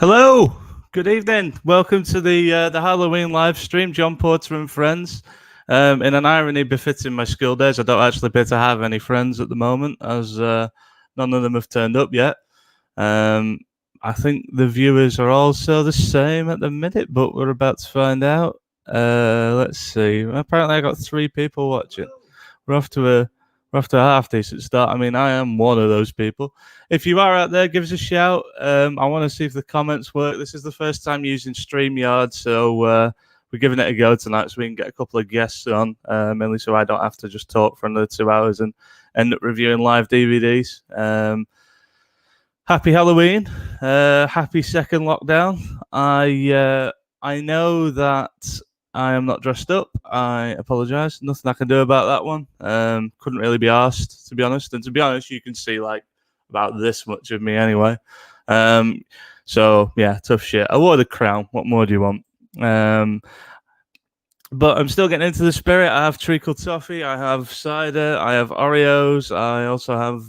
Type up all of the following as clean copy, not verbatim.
Hello, good evening. Welcome to the Halloween live stream, John Porter and friends. In an irony befitting my school days, I don't actually appear to have any friends at the moment, as none of them have turned up yet. I think the viewers are also the same at the minute, but we're about to find out. Let's see. Apparently, I got 3 people watching. We're off to a half decent start. I mean, I am one of those people. If you are out there, give us a shout. I want to see if the comments work. This is the first time using StreamYard, so we're giving it a go tonight, so we can get a couple of guests on, mainly so I don't have to just talk for another 2 hours and end up reviewing live DVDs. Happy Halloween. Happy second lockdown. I know that I am not dressed up. I apologise. Nothing I can do about that one. Couldn't really be asked, to be honest. And to be honest, you can see like about this much of me anyway. So yeah, tough shit. I wore the crown. What more do you want? But I'm still getting into the spirit. I have treacle toffee. I have cider. I have Oreos. I also have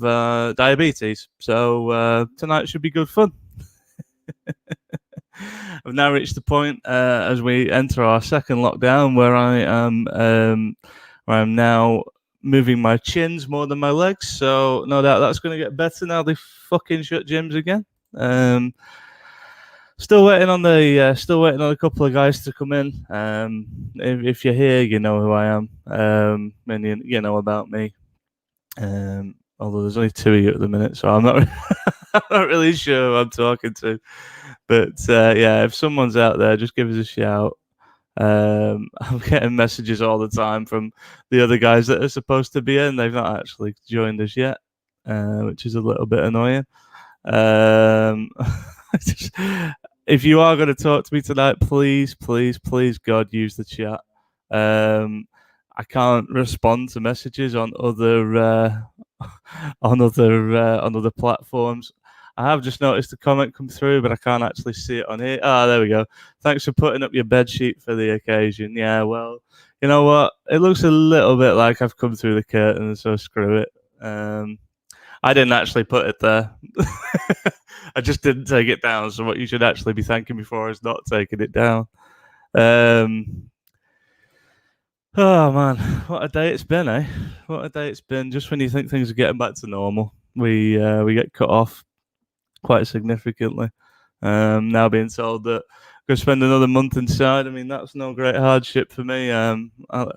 diabetes. So tonight should be good fun. I've now reached the point as we enter our second lockdown where I'm now moving my chins more than my legs. So no doubt that's going to get better now they fucking shut gyms again. Still waiting on a couple of guys to come in. If you're here, you know who I am. And you know about me. Although there's only 2 of you at the minute, so I'm not I'm not really sure who I'm talking to. But yeah, if someone's out there, just give us a shout. I'm getting messages all the time from the other guys that are supposed to be in. They've not actually joined us yet, which is a little bit annoying. If you are going to talk to me tonight, please, God, use the chat. I can't respond to messages on other on other platforms. I have just noticed a comment come through, but I can't actually see it on here. Ah, there we go. Thanks for putting up your bed sheet for the occasion. Yeah, well, you know what? It looks a little bit like I've come through the curtain, so screw it. I didn't actually put it there. I just didn't take it down. So what you should actually be thanking me for is not taking it down. Oh man, what a day it's been, eh? What a day it's been. Just when you think things are getting back to normal, we get cut off quite significantly. Now being told that I'm going to spend another month inside, I mean, that's no great hardship for me. I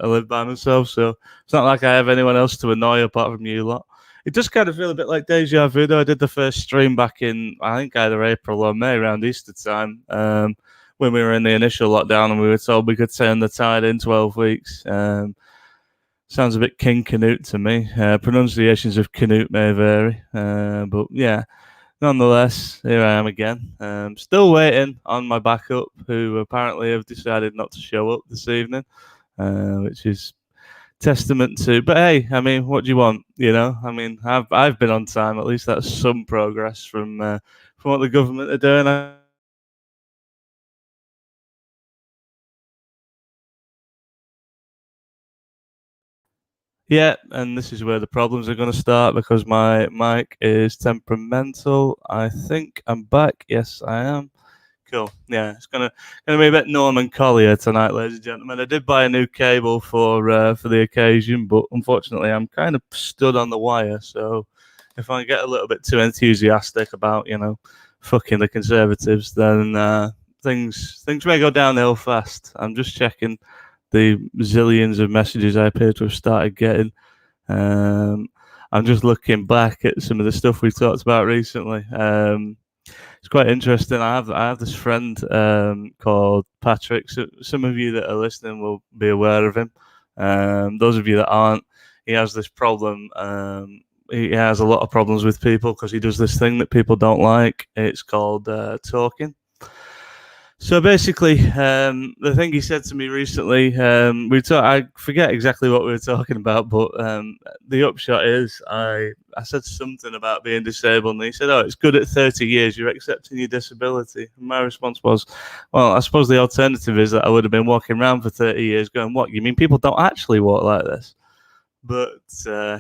live by myself, so it's not like I have anyone else to annoy apart from you lot. It does kind of feel a bit like deja vu, though. I did the first stream back in, I think, either April or May, around Easter time, when we were in the initial lockdown and we were told we could turn the tide in 12 weeks. Sounds a bit King Canute to me. Pronunciations of Canute may vary, but yeah. Nonetheless, here I am again. Still waiting on my backup, who apparently have decided not to show up this evening, which is testament to. But hey, I mean, what do you want? You know, I mean, I've been on time. At least that's some progress from what the government are doing. Yeah, and this is where the problems are going to start because my mic is temperamental. I think I'm back. Yes, I am. Cool. Yeah, it's gonna be a bit Norman Collier tonight, ladies and gentlemen. I did buy a new cable for the occasion, but unfortunately, I'm kind of stood on the wire. So if I get a little bit too enthusiastic about fucking the Conservatives, then things may go downhill fast. I'm just checking the zillions of messages I appear to have started getting. I'm just looking back at some of the stuff we've talked about recently. It's quite interesting. I have this friend called Patrick. So some of you that are listening will be aware of him. Those of you that aren't, he has this problem. He has a lot of problems with people because he does this thing that people don't like. It's called talking. So basically, the thing he said to me recently, I forget exactly what we were talking about, but the upshot is I said something about being disabled, and he said, "Oh, it's good at 30 years, you're accepting your disability." And my response was, "Well, I suppose the alternative is that I would have been walking around for 30 years going, what, you mean people don't actually walk like this?" But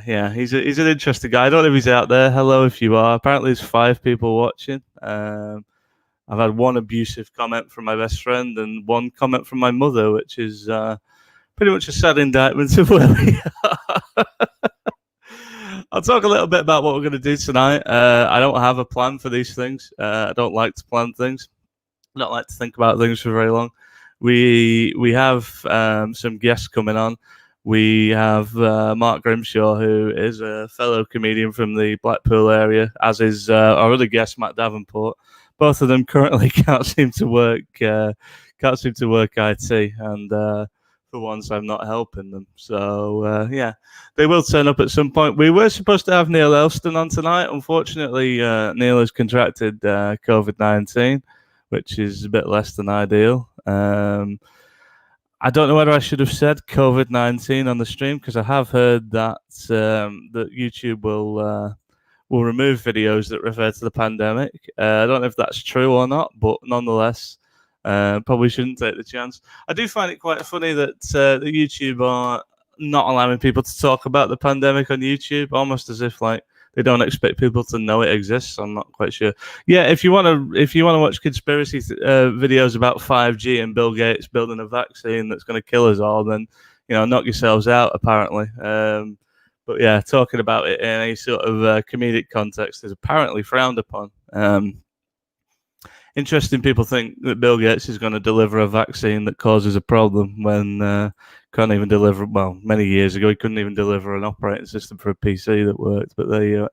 yeah, he's an interesting guy. I don't know if he's out there. Hello, if you are. Apparently, there's 5 people watching. I've had one abusive comment from my best friend and one comment from my mother, which is pretty much a sad indictment of where we are. I'll talk a little bit about what we're going to do tonight. I don't have a plan for these things. I don't like to plan things. I don't like to think about things for very long. We have some guests coming on. We have Mark Grimshaw, who is a fellow comedian from the Blackpool area, as is our other guest, Matt Davenport. Both of them currently can't seem to work IT, and for once I'm not helping them. So yeah, they will turn up at some point. We were supposed to have Neil Elston on tonight. Unfortunately, Neil has contracted COVID-19, which is a bit less than ideal. I don't know whether I should have said COVID-19 on the stream, because I have heard that that YouTube will remove videos that refer to the pandemic. I don't know if that's true or not, but nonetheless, probably shouldn't take the chance. I do find it quite funny that the YouTube are not allowing people to talk about the pandemic on YouTube, almost as if like they don't expect people to know it exists. I'm not quite sure. Yeah, if you want to watch conspiracy videos about 5G and Bill Gates building a vaccine that's going to kill us all, then knock yourselves out. Apparently, but yeah, talking about it in any sort of comedic context is apparently frowned upon. Interesting. People think that Bill Gates is going to deliver a vaccine that causes a problem when can't even deliver. Well, many years ago, he couldn't even deliver an operating system for a PC that worked. But there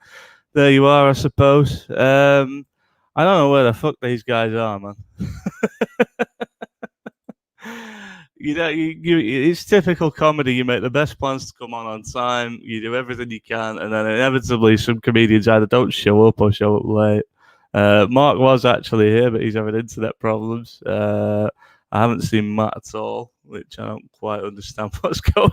you are, I suppose. I don't know where the fuck these guys are, man. It's typical comedy. You make the best plans to come on time. You do everything you can, and then inevitably some comedians either don't show up or show up late. Mark was actually here, but he's having internet problems. I haven't seen Matt at all, which I don't quite understand what's going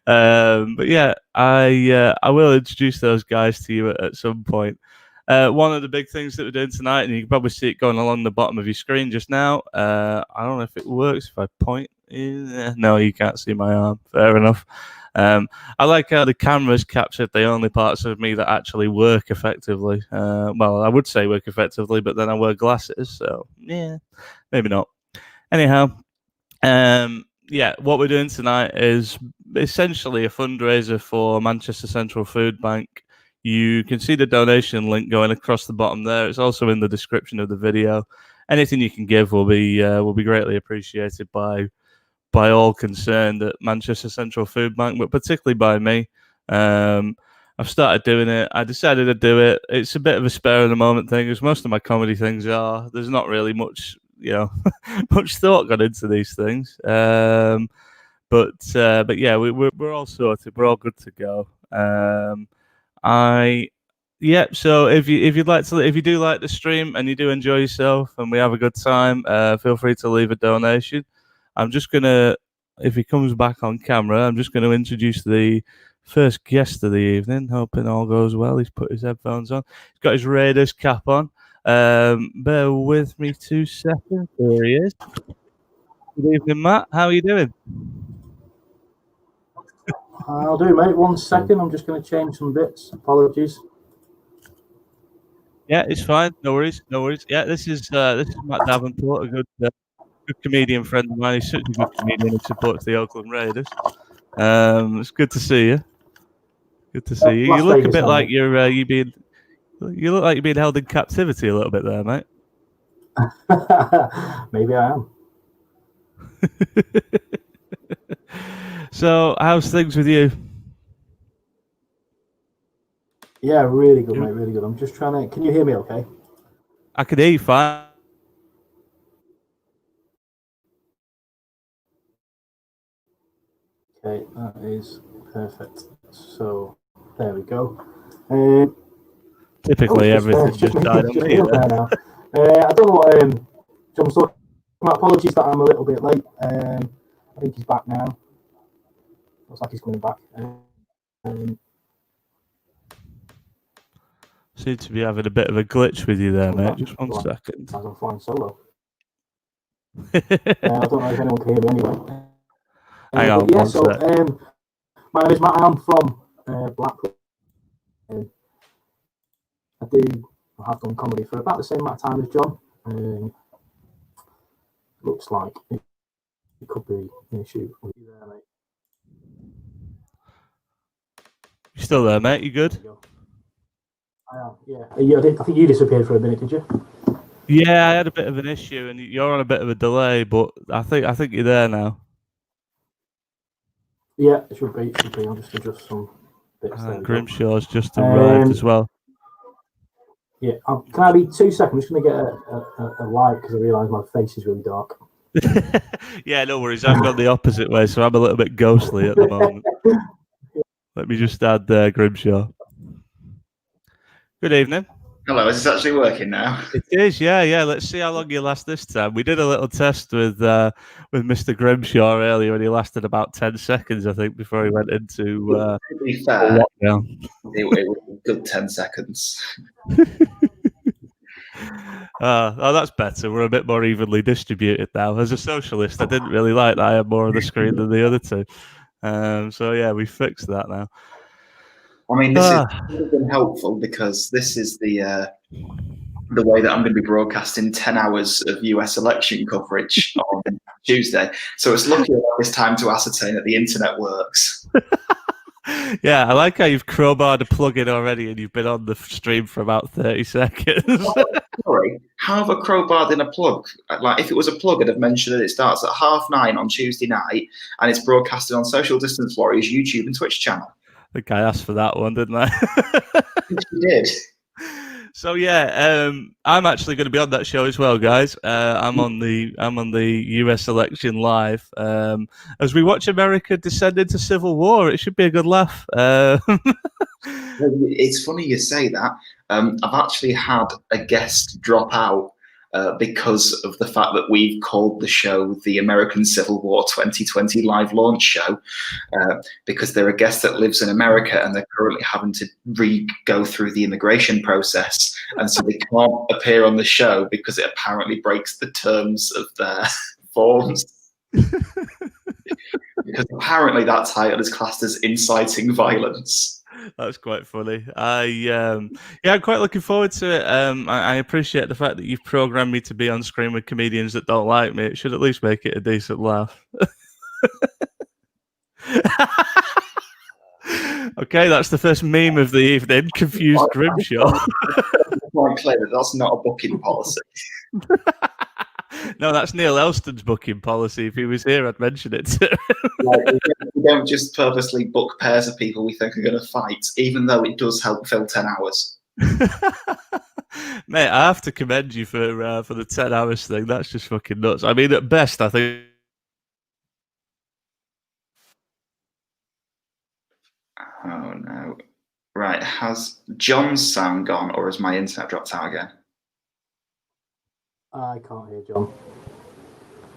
on. But yeah, I will introduce those guys to you at some point. One of the big things that we're doing tonight, and you can probably see it going along the bottom of your screen just now. I don't know if it works if I point. No, you can't see my arm. Fair enough. I like how the cameras captured the only parts of me that actually work effectively. Well, I would say work effectively, but then I wear glasses, so yeah, maybe not. Anyhow, yeah, what we're doing tonight is essentially a fundraiser for Manchester Central Foodbank. You can see the donation link going across the bottom there. It's also in the description of the video. Anything you can give will be greatly appreciated by all concerned at Manchester Central Foodbank, but particularly by me. I've started doing it. I decided to do it. It's a bit of a spur of the moment thing, as most of my comedy things are. There's not really much, much thought gone into these things. But yeah, we're all sorted. We're all good to go. So if you do like the stream and you do enjoy yourself and we have a good time, feel free to leave a donation. I'm just gonna, if he comes back on camera, I'm just gonna introduce the first guest of the evening. Hoping all goes well. He's put his headphones on. He's got his Raiders cap on. Bear with me 2 seconds. There he is. Good evening, Matt. How are you doing? I'll do, mate. 1 second. I'm just going to change some bits. Apologies. Yeah, it's fine. No worries. Yeah, this is Matt Davenport, a good comedian friend of mine. He's such a good comedian who supports the Oakland Raiders. It's good to see you. Good to see you. You look a bit like you look like you're being held in captivity a little bit there, mate. Maybe I am. So, how's things with you? Yeah, really good, mate. Really good. I'm just trying to. Can you hear me? Okay. I can hear you fine. Okay, that is perfect. So there we go. Typically, everything just died on me. Now. I don't know what John's talking about. Apologies that I'm a little bit late. I think he's back now. Looks like he's coming back. Seem to be having a bit of a glitch with you there, mate. Just 1 second. As I'm flying solo. I don't know if anyone can hear me anyway. Hang on, yeah, so my name is Matt. I'm from Blackpool. I have done comedy for about the same amount of time as John. Looks like it could be an issue. Are you there, mate? You still there, mate? You good? There you go. I am, yeah. I think you disappeared for a minute, did you? Yeah, I had a bit of an issue, and you're on a bit of a delay, but I think you're there now. Yeah, it should be. I'll just adjust some bits. And Grimshaw's just arrived as well. Yeah, can I be 2 seconds? I'm just going to get a light because I realise my face is really dark. Yeah, no worries. I've gone the opposite way, so I'm a little bit ghostly at the moment. Let me just add Grimshaw. Good evening. Hello, is this actually working now? It is, yeah. Let's see how long you last this time. We did a little test with Mr. Grimshaw earlier, and he lasted about 10 seconds, I think, before he went into to be fair, lockdown. It was a good 10 seconds. Oh, that's better. We're a bit more evenly distributed now. As a socialist, I didn't really like that I had more of the screen than the other two. So yeah, we fixed that now. I mean, this has been helpful because this is the way that I'm going to be broadcasting 10 hours of US election coverage on Tuesday. So it's lucky about this time to ascertain that the internet works. Yeah, I like how you've crowbarred a plug-in already and you've been on the stream for about 30 seconds. Sorry, how have I crowbarred in a plug? Like, if it was a plug, I'd have mentioned that it starts at 9:30 on Tuesday night and it's broadcasted on Social Distance Warriors YouTube and Twitch channel. I think I asked for that one, didn't I? You did. So yeah, I'm actually going to be on that show as well, guys. I'm on the US election live as we watch America descend into civil war. It should be a good laugh. It's funny you say that. I've actually had a guest drop out because of the fact that we've called the show the American Civil War 2020 live launch show, because they're a guest that lives in America and they're currently having to go through the immigration process. And so they can't appear on the show because it apparently breaks the terms of their forms. Because apparently that title is classed as inciting violence. That's quite funny. I'm quite looking forward to it. I appreciate the fact that you've programmed me to be on screen with comedians that don't like me. It should at least make it a decent laugh. Okay, that's the first meme of the evening. Confused Grimshaw. Quite clear that that's not a booking policy. No, that's Neil Elston's booking policy. If he was here, I'd mention it to him. Like, we don't just purposely book pairs of people we think are going to fight, even though it does help fill 10 hours. Mate, I have to commend you for the 10 hours thing. That's just fucking nuts. I mean, at best, I think. Oh no! Right, has John's sound gone, or has my internet dropped out again? I can't hear John.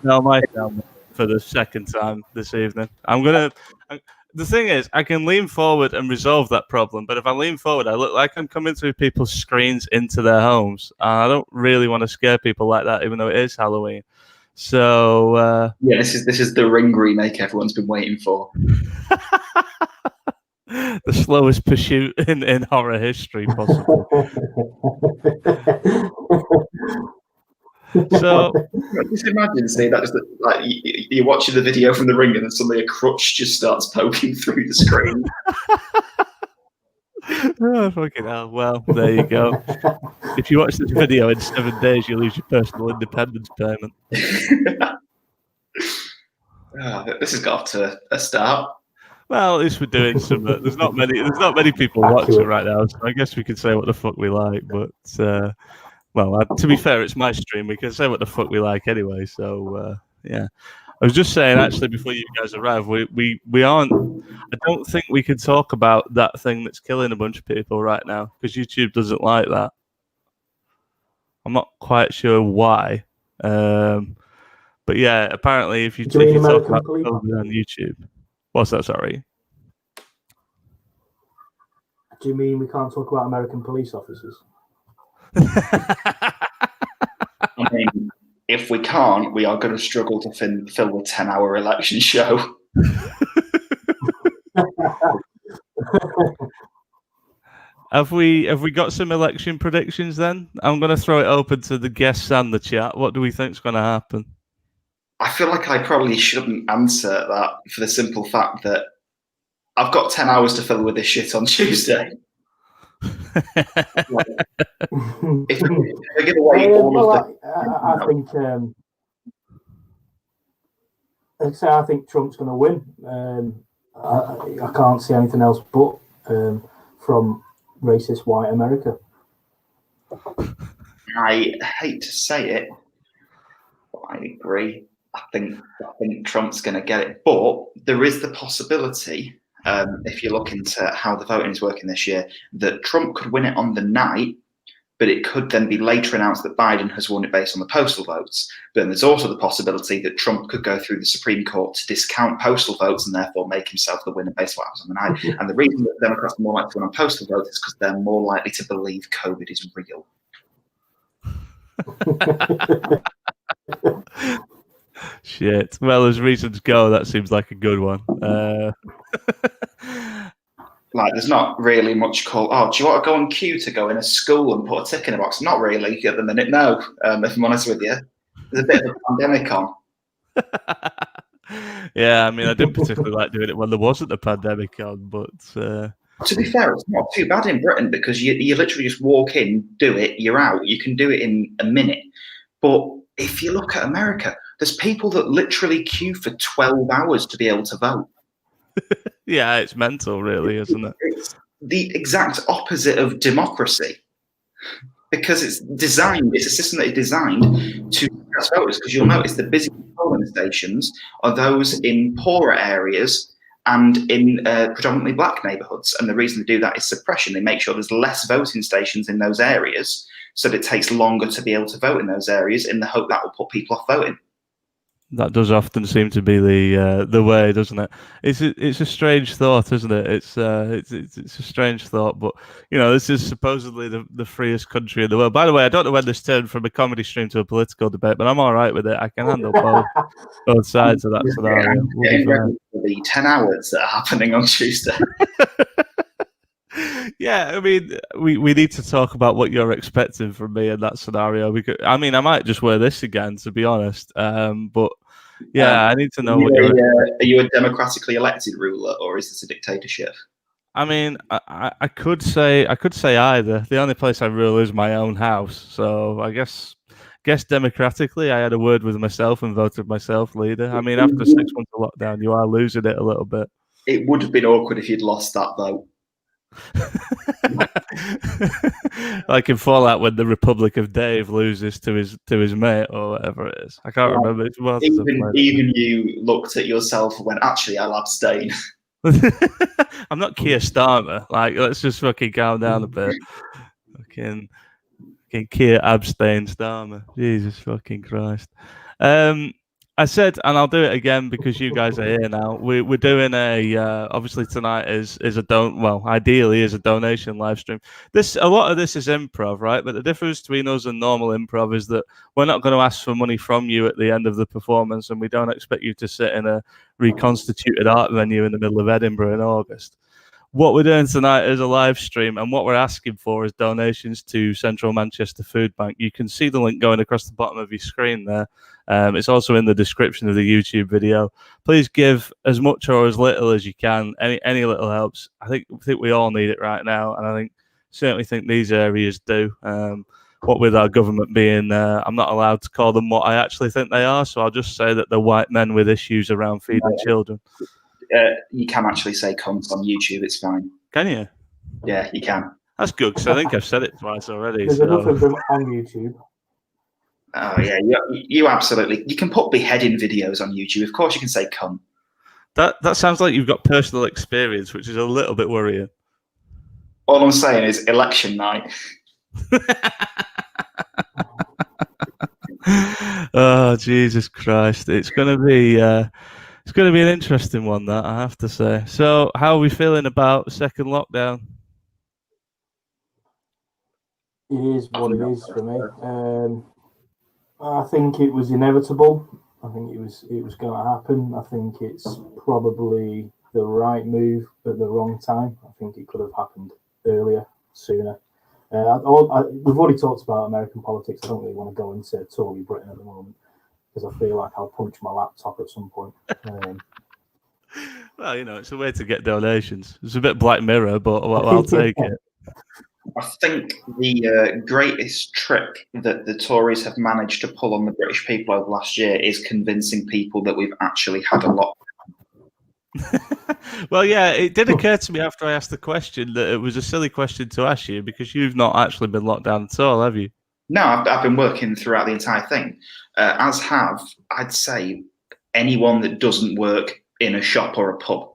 No, my sound for the second time this evening. The thing is, I can lean forward and resolve that problem, but if I lean forward, I look like I'm coming through people's screens into their homes. I don't really want to scare people like that, even though it is Halloween. So yeah, this is the ring remake everyone's been waiting for. The slowest pursuit in horror history possible. So just imagine seeing that, just like you're watching the video from the ring and then suddenly a crutch just starts poking through the screen. Oh, fucking hell. Well, there you go. If you watch this video in 7 days, you lose your personal independence payment. This has got off to a start. Well, at least we're doing some. There's not many people watching right now, so I guess we can say what the fuck we like. But to be fair, it's my stream. We can say what the fuck we like anyway. So yeah, I was just saying actually before you guys arrive, we aren't. I don't think we can talk about that thing that's killing a bunch of people right now because YouTube doesn't like that. I'm not quite sure why, but yeah, apparently if you talk about COVID on YouTube. What's that, sorry? Do you mean we can't talk about American police officers? I mean, if we can't, we are going to struggle to fill a 10-hour election show. have we got some election predictions then? I'm going to throw it open to the guests and the chat. What do we think's going to happen? I feel like I probably shouldn't answer that for the simple fact that I've got 10 hours to fill with this shit on Tuesday. If we give away all of I think I think Trump's going to win. I can't see anything else but from racist white America. I hate to say it, but I agree. I think Trump's going to get it, but there is the possibility, if you look into how the voting is working this year, that Trump could win it on the night, but it could then be later announced that Biden has won it based on the postal votes. But then there's also the possibility that Trump could go through the Supreme Court to discount postal votes and therefore make himself the winner based on what happens on the night. And the reason that Democrats are more likely to win on postal votes is because they're more likely to believe COVID is real. Shit. Well, as reasons go, that seems like a good one. Like, there's not really much call. Oh, do you want to go on queue to go in a school and put a tick in a box? Not really at the minute, no. If I'm honest with you, there's a bit of a pandemic on. Yeah, I mean, I didn't particularly like doing it when there wasn't a pandemic on, but to be fair, it's not too bad in Britain because you literally just walk in, do it, you're out. You can do it in a minute. But if you look at America, there's people that literally queue for 12 hours to be able to vote. Yeah, it's mental, really, isn't it? It's the exact opposite of democracy because it's a system that is designed to suppress voters. Because you'll notice the busiest polling stations are those in poorer areas and in predominantly black neighbourhoods. And the reason they do that is suppression. They make sure there's less voting stations in those areas so that it takes longer to be able to vote in those areas in the hope that will put people off voting. That does often seem to be the way, doesn't it? It's a strange thought, isn't it? It's a strange thought, but this is supposedly the freest country in the world. By the way, I don't know when this turned from a comedy stream to a political debate, but I'm all right with it. I can handle both sides of that scenario. I'm getting ready for the 10 hours that are happening on Tuesday. Yeah, I mean, we need to talk about what you're expecting from me in that scenario. I might just wear this again, to be honest. But yeah, I need to know what are you a democratically elected ruler, or is this a dictatorship? I mean, I could say either. The only place I rule is my own house, so I guess democratically, I had a word with myself and voted myself leader. I mean, after 6 months of lockdown, you are losing it a little bit. It would have been awkward if you'd lost that vote. Like in Fallout when the Republic of Dave loses to his mate or whatever it is. I can't remember. Even you looked at yourself and went, actually, I'll abstain. I'm not Keir Starmer. Like, let's just fucking calm down a bit. Fucking Keir abstain Starmer. Jesus fucking Christ. I said, and I'll do it again because you guys are here now. We're doing obviously tonight is ideally is a donation live stream. A lot of this is improv, right? But the difference between us and normal improv is that we're not going to ask for money from you at the end of the performance, and we don't expect you to sit in a reconstituted art venue in the middle of Edinburgh in August. What we're doing tonight is a live stream, and what we're asking for is donations to Central Manchester Foodbank. You can see the link going across the bottom of your screen there. It's also in the description of the YouTube video. Please give as much or as little as you can. Any little helps. I think we all need it right now, and I certainly think these areas do. What with our government being, I'm not allowed to call them what I actually think they are, so I'll just say that they're white men with issues around feeding children. You can actually say cunts on YouTube. It's fine. Can you? Yeah, you can. That's good because I think I've said it twice already. There's enough of them on YouTube. Oh yeah, you absolutely. You can put beheading videos on YouTube. Of course, you can say cunt. That sounds like you've got personal experience, which is a little bit worrying. All I'm saying is election night. Oh Jesus Christ! It's gonna be an interesting one, that I have to say. So, how are we feeling about second lockdown? It is what it is for me. I think it was inevitable. I think it was going to happen. I think it's probably the right move at the wrong time. I think it could have happened earlier. sooner. We've already talked about American politics. I don't really want to go into Tory Britain at the moment because I feel like I'll punch my laptop at some point. Well, it's a way to get donations. It's a bit Black Mirror, but I'll take it. I think the greatest trick that the Tories have managed to pull on the British people over last year is convincing people that we've actually had a lot. Well, yeah, it did occur to me after I asked the question that it was a silly question to ask you because you've not actually been locked down at all, have you? No, I've been working throughout the entire thing, as have, I'd say, anyone that doesn't work in a shop or a pub.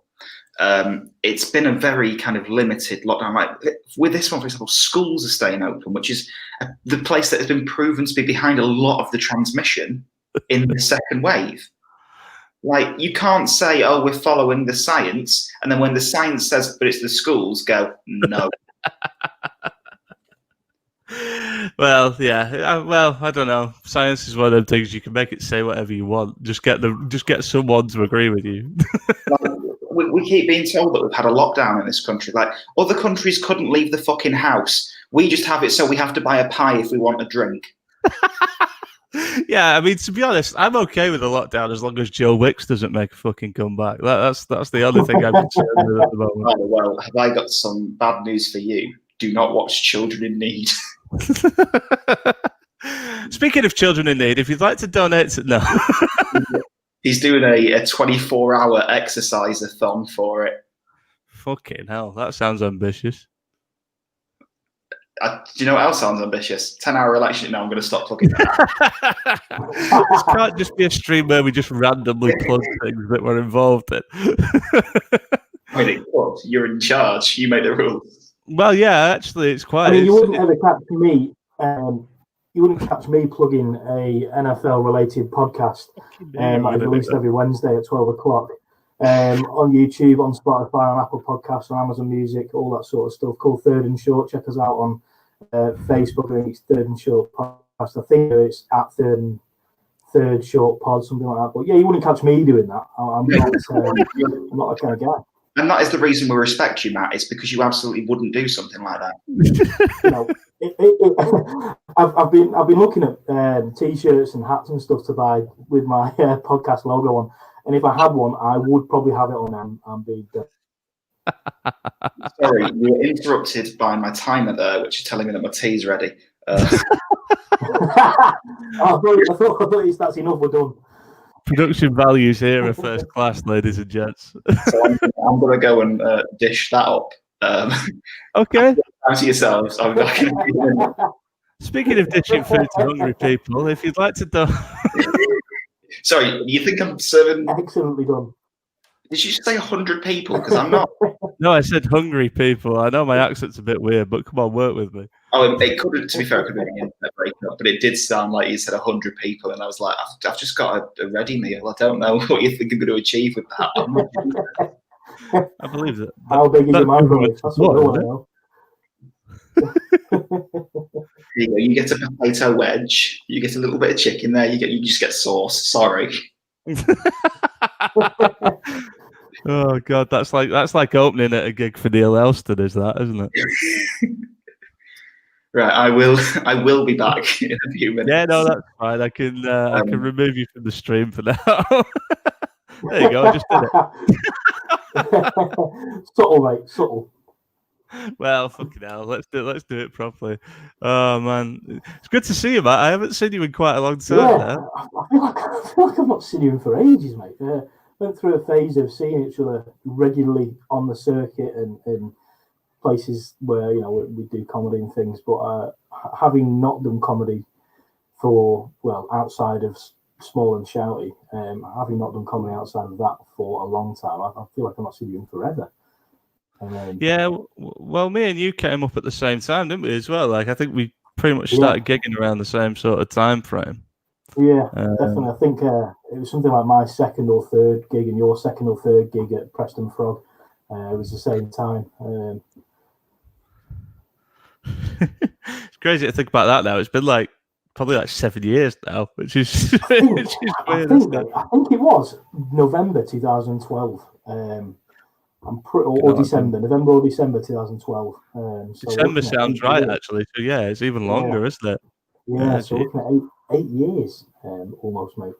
It's been a very kind of limited lockdown. Like with this one, for example, schools are staying open, which is the place that has been proven to be behind a lot of the transmission in the second wave. Like, you can't say, oh, we're following the science, and then when the science says, but it's the schools, go, no. Well, yeah. Well, I don't know. Science is one of them things you can make it say whatever you want. Just get someone to agree with you. We keep being told that we've had a lockdown in this country. Like, other countries couldn't leave the fucking house. We just have it so we have to buy a pie if we want a drink. Yeah, I mean, to be honest, I'm okay with a lockdown as long as Joe Wicks doesn't make a fucking comeback. That's the only thing I'm concerned with at the moment. Oh, well, have I got some bad news for you? Do not watch Children in Need. Speaking of Children in Need, if you'd like to donate no. He's doing a 24-hour exercise-a-thon for it. Fucking hell, that sounds ambitious. Do you know what else sounds ambitious? 10-hour election. No, I'm going to stop plugging that. This can't just be a stream where we just randomly plug things that we're involved in. I mean, what? You're in charge. You make the rules. Well, yeah, actually, it's quite. I mean, you wouldn't ever catch me. You wouldn't catch me plugging a NFL-related podcast like released every Wednesday at 12 o'clock on YouTube, on Spotify, on Apple Podcasts, on Amazon Music, all that sort of stuff. Called Third and Short. Check us out on Facebook. I think it's Third and Short Podcast. I think it's at Third Short Pod, something like that. But yeah, you wouldn't catch me doing that. I'm not that kind of guy. And that is the reason we respect you, Matt. It's because you absolutely wouldn't do something like that. I've been looking at t-shirts and hats and stuff to buy with my podcast logo on, and if I had one, I would probably have it on MB. Sorry, you were interrupted by my timer there, which is telling me that my tea's ready. I thought that's enough. We're done. Production values here are first class, ladies and gents. So I'm going to go and dish that up. Okay. To yourselves. I'm not gonna... Speaking of dishing food to hungry people, if you'd like to do... Sorry, you think I'm serving... Excellently done. Did you say 100 people? Because I'm not... No, I said hungry people. I know my accent's a bit weird, but come on, work with me. Oh, it couldn't, to be fair, it could have been an internet breakup, but it did sound like you said 100 people, and I was like, I've just got a ready meal. I don't know what you think I'm going to achieve with that. I believe that. How big is your microwave? That's what I want to know. You get a potato wedge, you get a little bit of chicken there, you just get sauce. Sorry. Oh god, that's like opening at a gig for Neil Elston, is that, isn't it? Right, I will be back in a few minutes. Yeah, no, that's fine. I can remove you from the stream for now. There you go, I just did it. Subtle, mate, subtle. Well, fucking hell, let's do it properly. Oh man, it's good to see you, Matt. I haven't seen you in quite a long time. Yeah, I feel like I've not seen you for ages, mate. Went through a phase of seeing each other regularly on the circuit and places where we do comedy and things. But having not done comedy for outside of Small and Shouty, having not done comedy outside of that for a long time, I feel like I've not seen you in forever. Yeah, well, me and you came up at the same time, didn't we, as well? Like, I think we pretty much started gigging around the same sort of time frame. Yeah, definitely. I think it was something like my second or third gig and your second or third gig at Preston Frog. It was the same time. It's crazy to think about that now. It's been probably 7 years now, which is weird. I think it was November 2012. I'm pretty, or December, November or December 2012. So December sounds right, actually. So yeah, it's even longer, isn't it? Yeah, so looking at 8 years, almost, mate.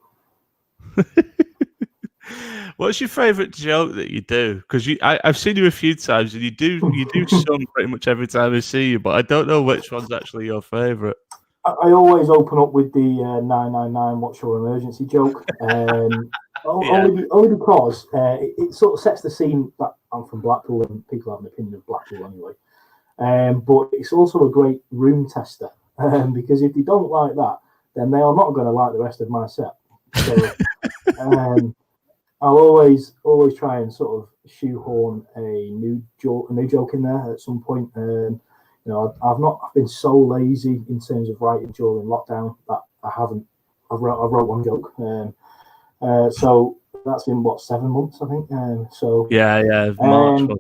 What's your favourite joke that you do? Because I've seen you a few times, and you do some pretty much every time I see you, but I don't know which one's actually your favourite. I always open up with the 999 what's your emergency joke. Only because it sort of sets the scene that I'm from Blackpool and people have an opinion of Blackpool anyway. But it's also a great room tester because if they don't like that, then they are not going to like the rest of my set. So I'll always try and sort of shoehorn a new joke in there at some point. I've been so lazy in terms of writing during lockdown that I've wrote one joke. So that's in 7 months, I think. March.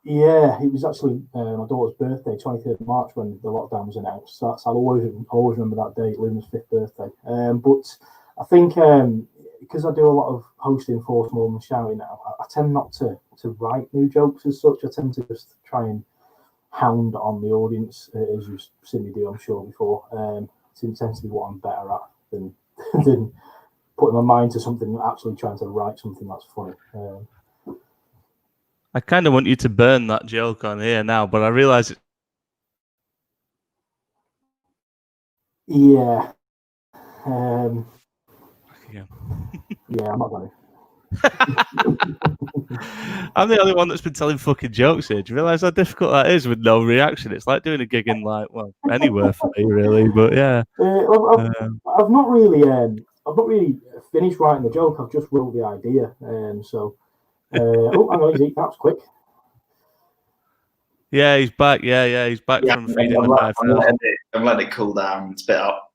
Yeah, it was actually my daughter's birthday, 23rd of March, when the lockdown was announced. So I'll always remember that date, Luna's 5th birthday. But I think because I do a lot of hosting for Small and Shouting now, I tend not to write new jokes as such. I tend to just try and hound on the audience, as you've seen me do, I'm sure, before. It tends to be what I'm better at than putting my mind to something and actually trying to write something that's funny. I kind of want you to burn that joke on here now, but I realise it. Yeah. Yeah, I'm not going to. I'm the only one that's been telling fucking jokes here. Do you realise how difficult that is with no reaction? It's like doing a gig in anywhere for me, really. But yeah, I've not really finished writing the joke. I've just wrote the idea. Hang on, that was quick. Yeah, he's back. Yeah, he's back from feeding the 5,000. I'm letting it cool down. Spit up.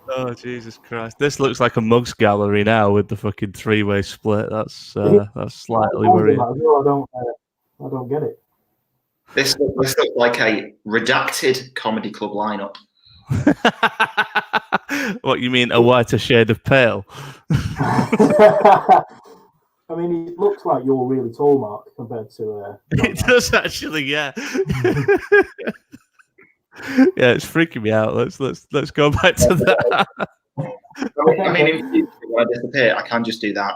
Oh, Jesus Christ. This looks like a mugs gallery now with the fucking three-way split. That's slightly worrying. I don't get it. This looks like a redacted comedy club lineup. What, you mean a whiter shade of pale? I mean, it looks like you're really tall, Mark, compared to... It does, actually, yeah. Yeah, it's freaking me out. Let's go back to that. I mean, in future, when I disappear, I can just do that.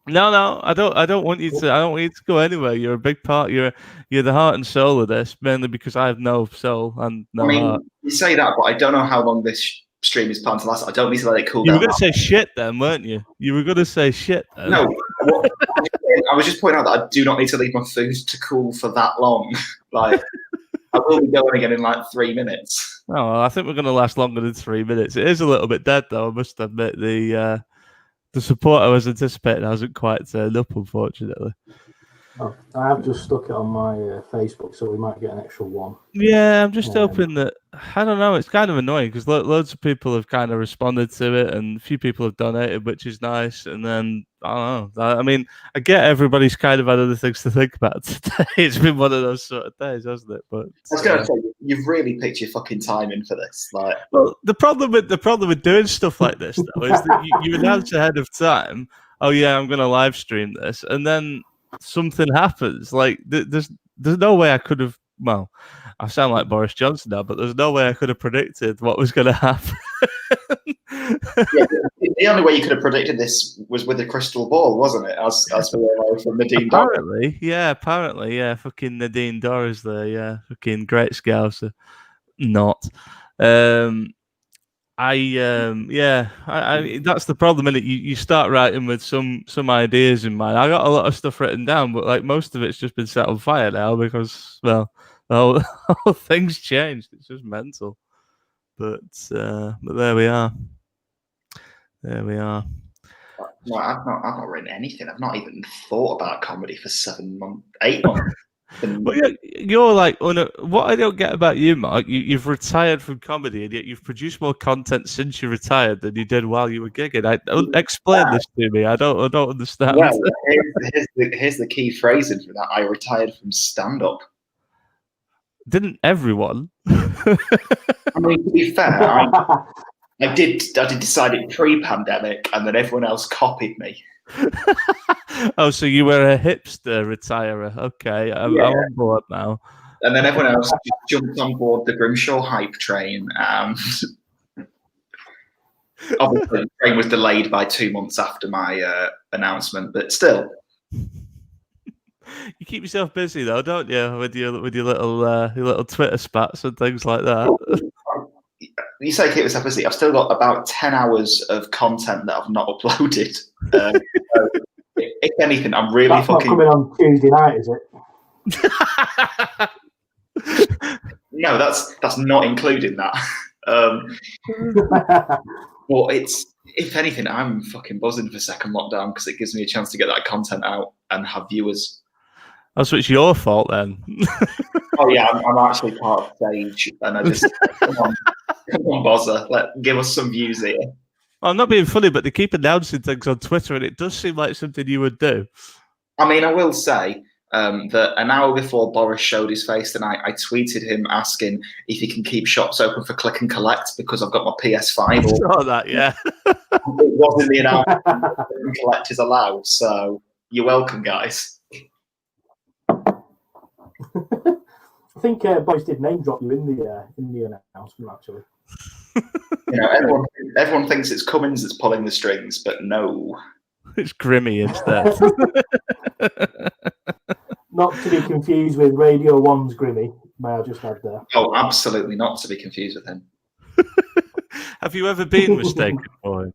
No, I don't want you to. I don't want you to go anywhere. You're a big part. You're the heart and soul of this, mainly because I have no soul and no heart. You say that, but I don't know how long this stream is planned to last. I don't need to let it cool down. You were going to say shit then, weren't you? You were going to say shit then. No, I was just pointing out that I do not need to leave my food to cool for that long. I will be going again in 3 minutes. Oh, well, I think we're going to last longer than 3 minutes. It is a little bit dead, though. I must admit the support I was anticipating hasn't quite turned up, unfortunately. Oh, I have just stuck it on my Facebook, so we might get an extra one. Yeah, I'm just hoping that, I don't know, it's kind of annoying because loads of people have kind of responded to it and a few people have donated, which is nice. And then, I don't know, I mean, I get everybody's kind of had other things to think about today. It's been one of those sort of days, hasn't it? But I was going to say, you've really picked your fucking time in for this. Well, the problem with doing stuff like this, though, is that you announce ahead of time, oh yeah, I'm going to live stream this, and then something happens. There's no way I could have. Well, I sound like Boris Johnson now, but there's no way I could have predicted what was going to happen. The only way you could have predicted this was with a crystal ball, wasn't it? As we know from Nadine Dorries. Apparently, yeah. Fucking Nadine Dorries there, yeah. Fucking great scouser. Not. I that's the problem, innit? You start writing with some ideas in mind. I got a lot of stuff written down, but most of it's just been set on fire now because, well, the whole thing's changed. It's just mental. But there we are. No, I've not written anything. I've not even thought about comedy for 8 months. But you're what I don't get about you, Mark, you've retired from comedy and yet you've produced more content since you retired than you did while you were gigging. Explain this to me. I don't understand. Well, here's the key phrasing for that. I retired from stand-up. Didn't everyone? I mean, to be fair, I did decide it pre-pandemic, and then everyone else copied me. Oh, so you were a hipster retirer. Okay, I'm on board now. And then everyone else just jumped on board the Grimshaw hype train. Obviously, the train was delayed by 2 months after my announcement, but still. You keep yourself busy though, don't you, with your little Twitter spats and things like that? You say keep yourself busy. I've still got about 10 hours of content that I've not uploaded. So if anything, I'm really That's not coming on Tuesday night, is it? No, that's not including that. Well, if anything, I'm fucking buzzing for second lockdown because it gives me a chance to get that content out and have viewers. Oh, so it's your fault then? Oh yeah, I'm actually part of stage, and I just come on, bozzer, give us some views here. I'm not being funny, but they keep announcing things on Twitter, and it does seem like something you would do. I mean, I will say that an hour before Boris showed his face tonight, I tweeted him asking if he can keep shops open for click and collect because I've got my PS5. I saw that, yeah. It wasn't the announcement that click and collect is allowed, so you're welcome, guys. I think Boris did name drop you in the announcement, actually. Everyone thinks it's Cummins that's pulling the strings, but no. It's Grimmy instead. Not to be confused with Radio 1's Grimmy, may I just add there. Oh, absolutely not to be confused with him. Have you ever been mistaken for him?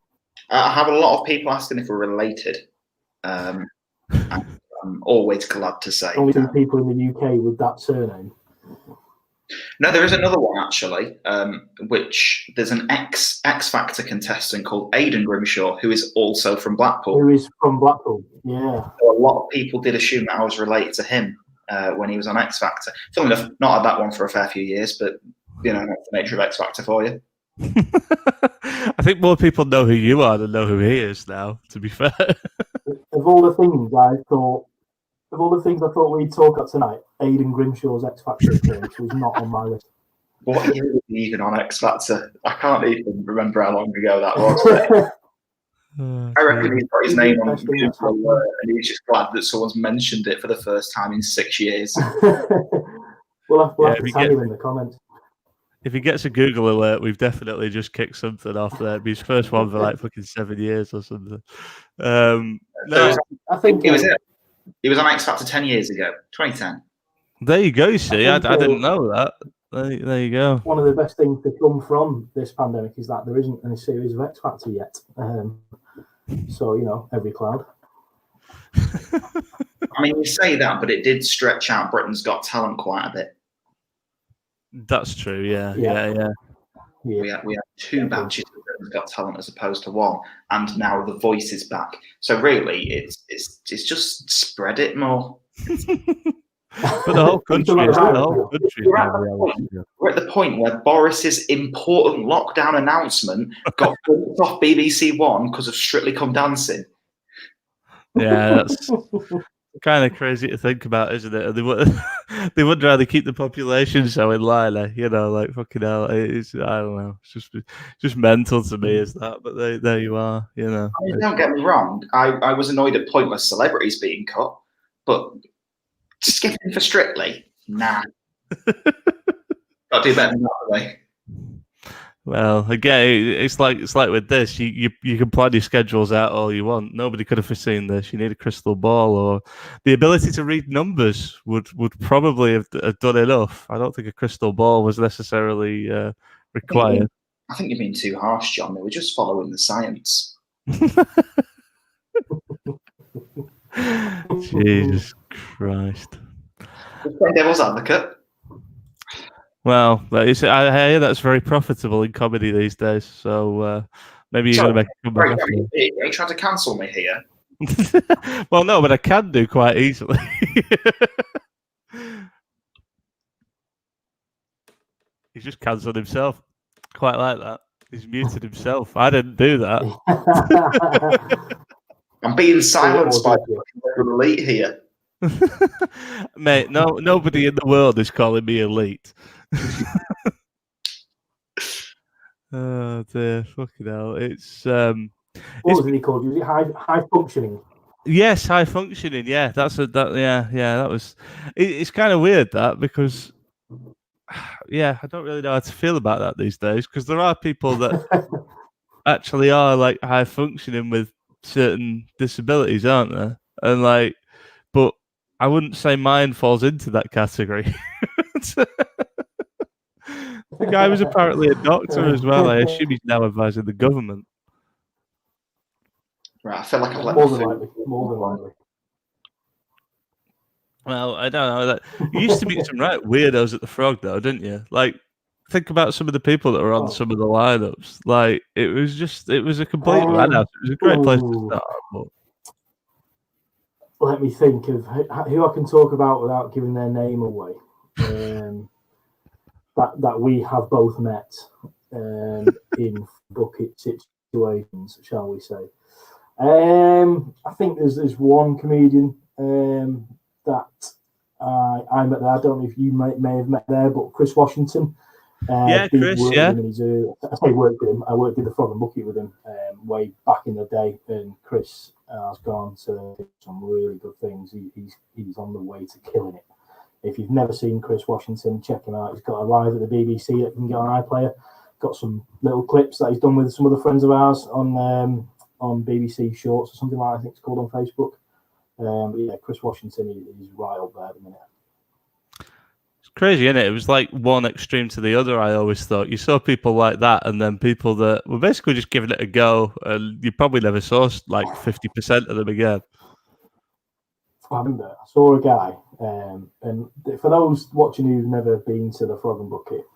I have a lot of people asking if we're related. I'm always glad to say. Only two people in the UK with that surname. No, there is another one actually, which there's an X Factor contestant called Aidan Grimshaw who is also from Blackpool. Who is from Blackpool? Yeah. So a lot of people did assume that I was related to him when he was on X Factor. Funnily enough, not had that one for a fair few years, but that's the nature of X Factor for you. I think more people know who you are than know who he is now. To be fair, of all the things I thought we'd talk about tonight, Aidan Grimshaw's X Factor appearance was not on my list. What year was he even on X Factor? I can't even remember how long ago that was. I reckon he's got his name on Google and he's just glad that someone's mentioned it for the first time in 6 years. We'll have to tag him in the comments. If he gets a Google alert, we've definitely just kicked something off there. It'd be his first one for like fucking 7 years or something. No, I think he was on X Factor 10 years ago, 2010. There you go. You see, I didn't know that. There you go. One of the best things to come from this pandemic is that there isn't any series of X Factor yet. So every cloud. I mean, you say that, but it did stretch out Britain's Got Talent quite a bit. That's true. Yeah. We had two batches of Britain's Got Talent as opposed to one, and now The Voice is back. So really, it's just spread it more. But the whole country, we're at the point where Boris's important lockdown announcement got bumped off BBC One because of Strictly Come Dancing. Yeah, that's kind of crazy to think about, isn't it? They would rather keep the population so in line, like fucking hell. I don't know. It's just mental to me, is that? But there you are, I mean, don't get me wrong. I was annoyed at pointless celebrities being cut, but skipping for Strictly, nah. Got to do better than that, way. Well, again, it's like with this. You can plan your schedules out all you want. Nobody could have foreseen this. You need a crystal ball, or the ability to read numbers would probably have done enough. I don't think a crystal ball was necessarily required. I think you're being too harsh, John. They were just following the science. Jesus Christ. Devil's advocate. Well, I hear that's very profitable in comedy these days. So maybe you're going to make a comeback. Are you trying to cancel me here? Well, no, but I can do quite easily. He's just cancelled himself. Quite like that. He's muted himself. I didn't do that. I'm being silenced by the elite here. Mate, nobody in the world is calling me elite. Oh Oh dear, fucking hell! It's What was it he called? Was it high functioning? yes, high functioning. Yeah, that was. It's kind of weird that because yeah, I don't really know how to feel about that these days because there are people that actually are like high functioning with certain disabilities, aren't there? And like, but I wouldn't say mine falls into that category. The guy was apparently a doctor as well. I assume he's now advising the government. Right, I feel like I've let More than likely. Well, I don't know. That you used to meet some right weirdos at the Frog, though, didn't you? Like, think about some of the people that were on some of the lineups. Like, it was a complete madhouse. It was a great place to start. But... Let me think of who I can talk about without giving their name away. That we have both met in bucket situations, shall we say? I think there's one comedian that I met there. I don't know if you may have met there, but Chris Washington. Yeah, Chris. Yeah. I say worked with him. I worked in the Frog and Bucket with him way back in the day, and Chris has gone to some really good things. He's on the way to killing it. If you've never seen Chris Washington, check him out. He's got a live at the BBC that you can get on iPlayer. Got some little clips that he's done with some other friends of ours on BBC Shorts or something like that, I think it's called on Facebook. But yeah, Chris Washington is right up there at the minute. It's crazy, isn't it? It was like one extreme to the other, I always thought. You saw people like that and then people that were basically just giving it a go, and you probably never saw like 50% of them again. I remember I saw a guy, and for those watching who've never been to the Frog and Bucket,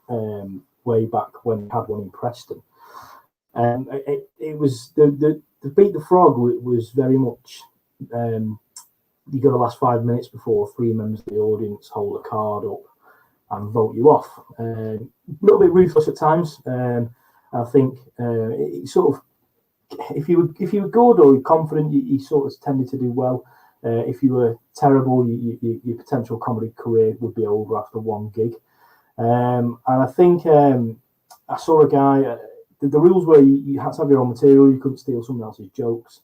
way back when we had one in Preston, it was the Beat the Frog was very much you got the last 5 minutes before 3 members of the audience hold a card up and vote you off. A little bit ruthless at times. I think it sort of, if you were good or confident, you sort of tended to do well. If you were terrible, your potential comedy career would be over after one gig. And I think I saw a guy. The rules were you had to have your own material. You couldn't steal someone else's jokes.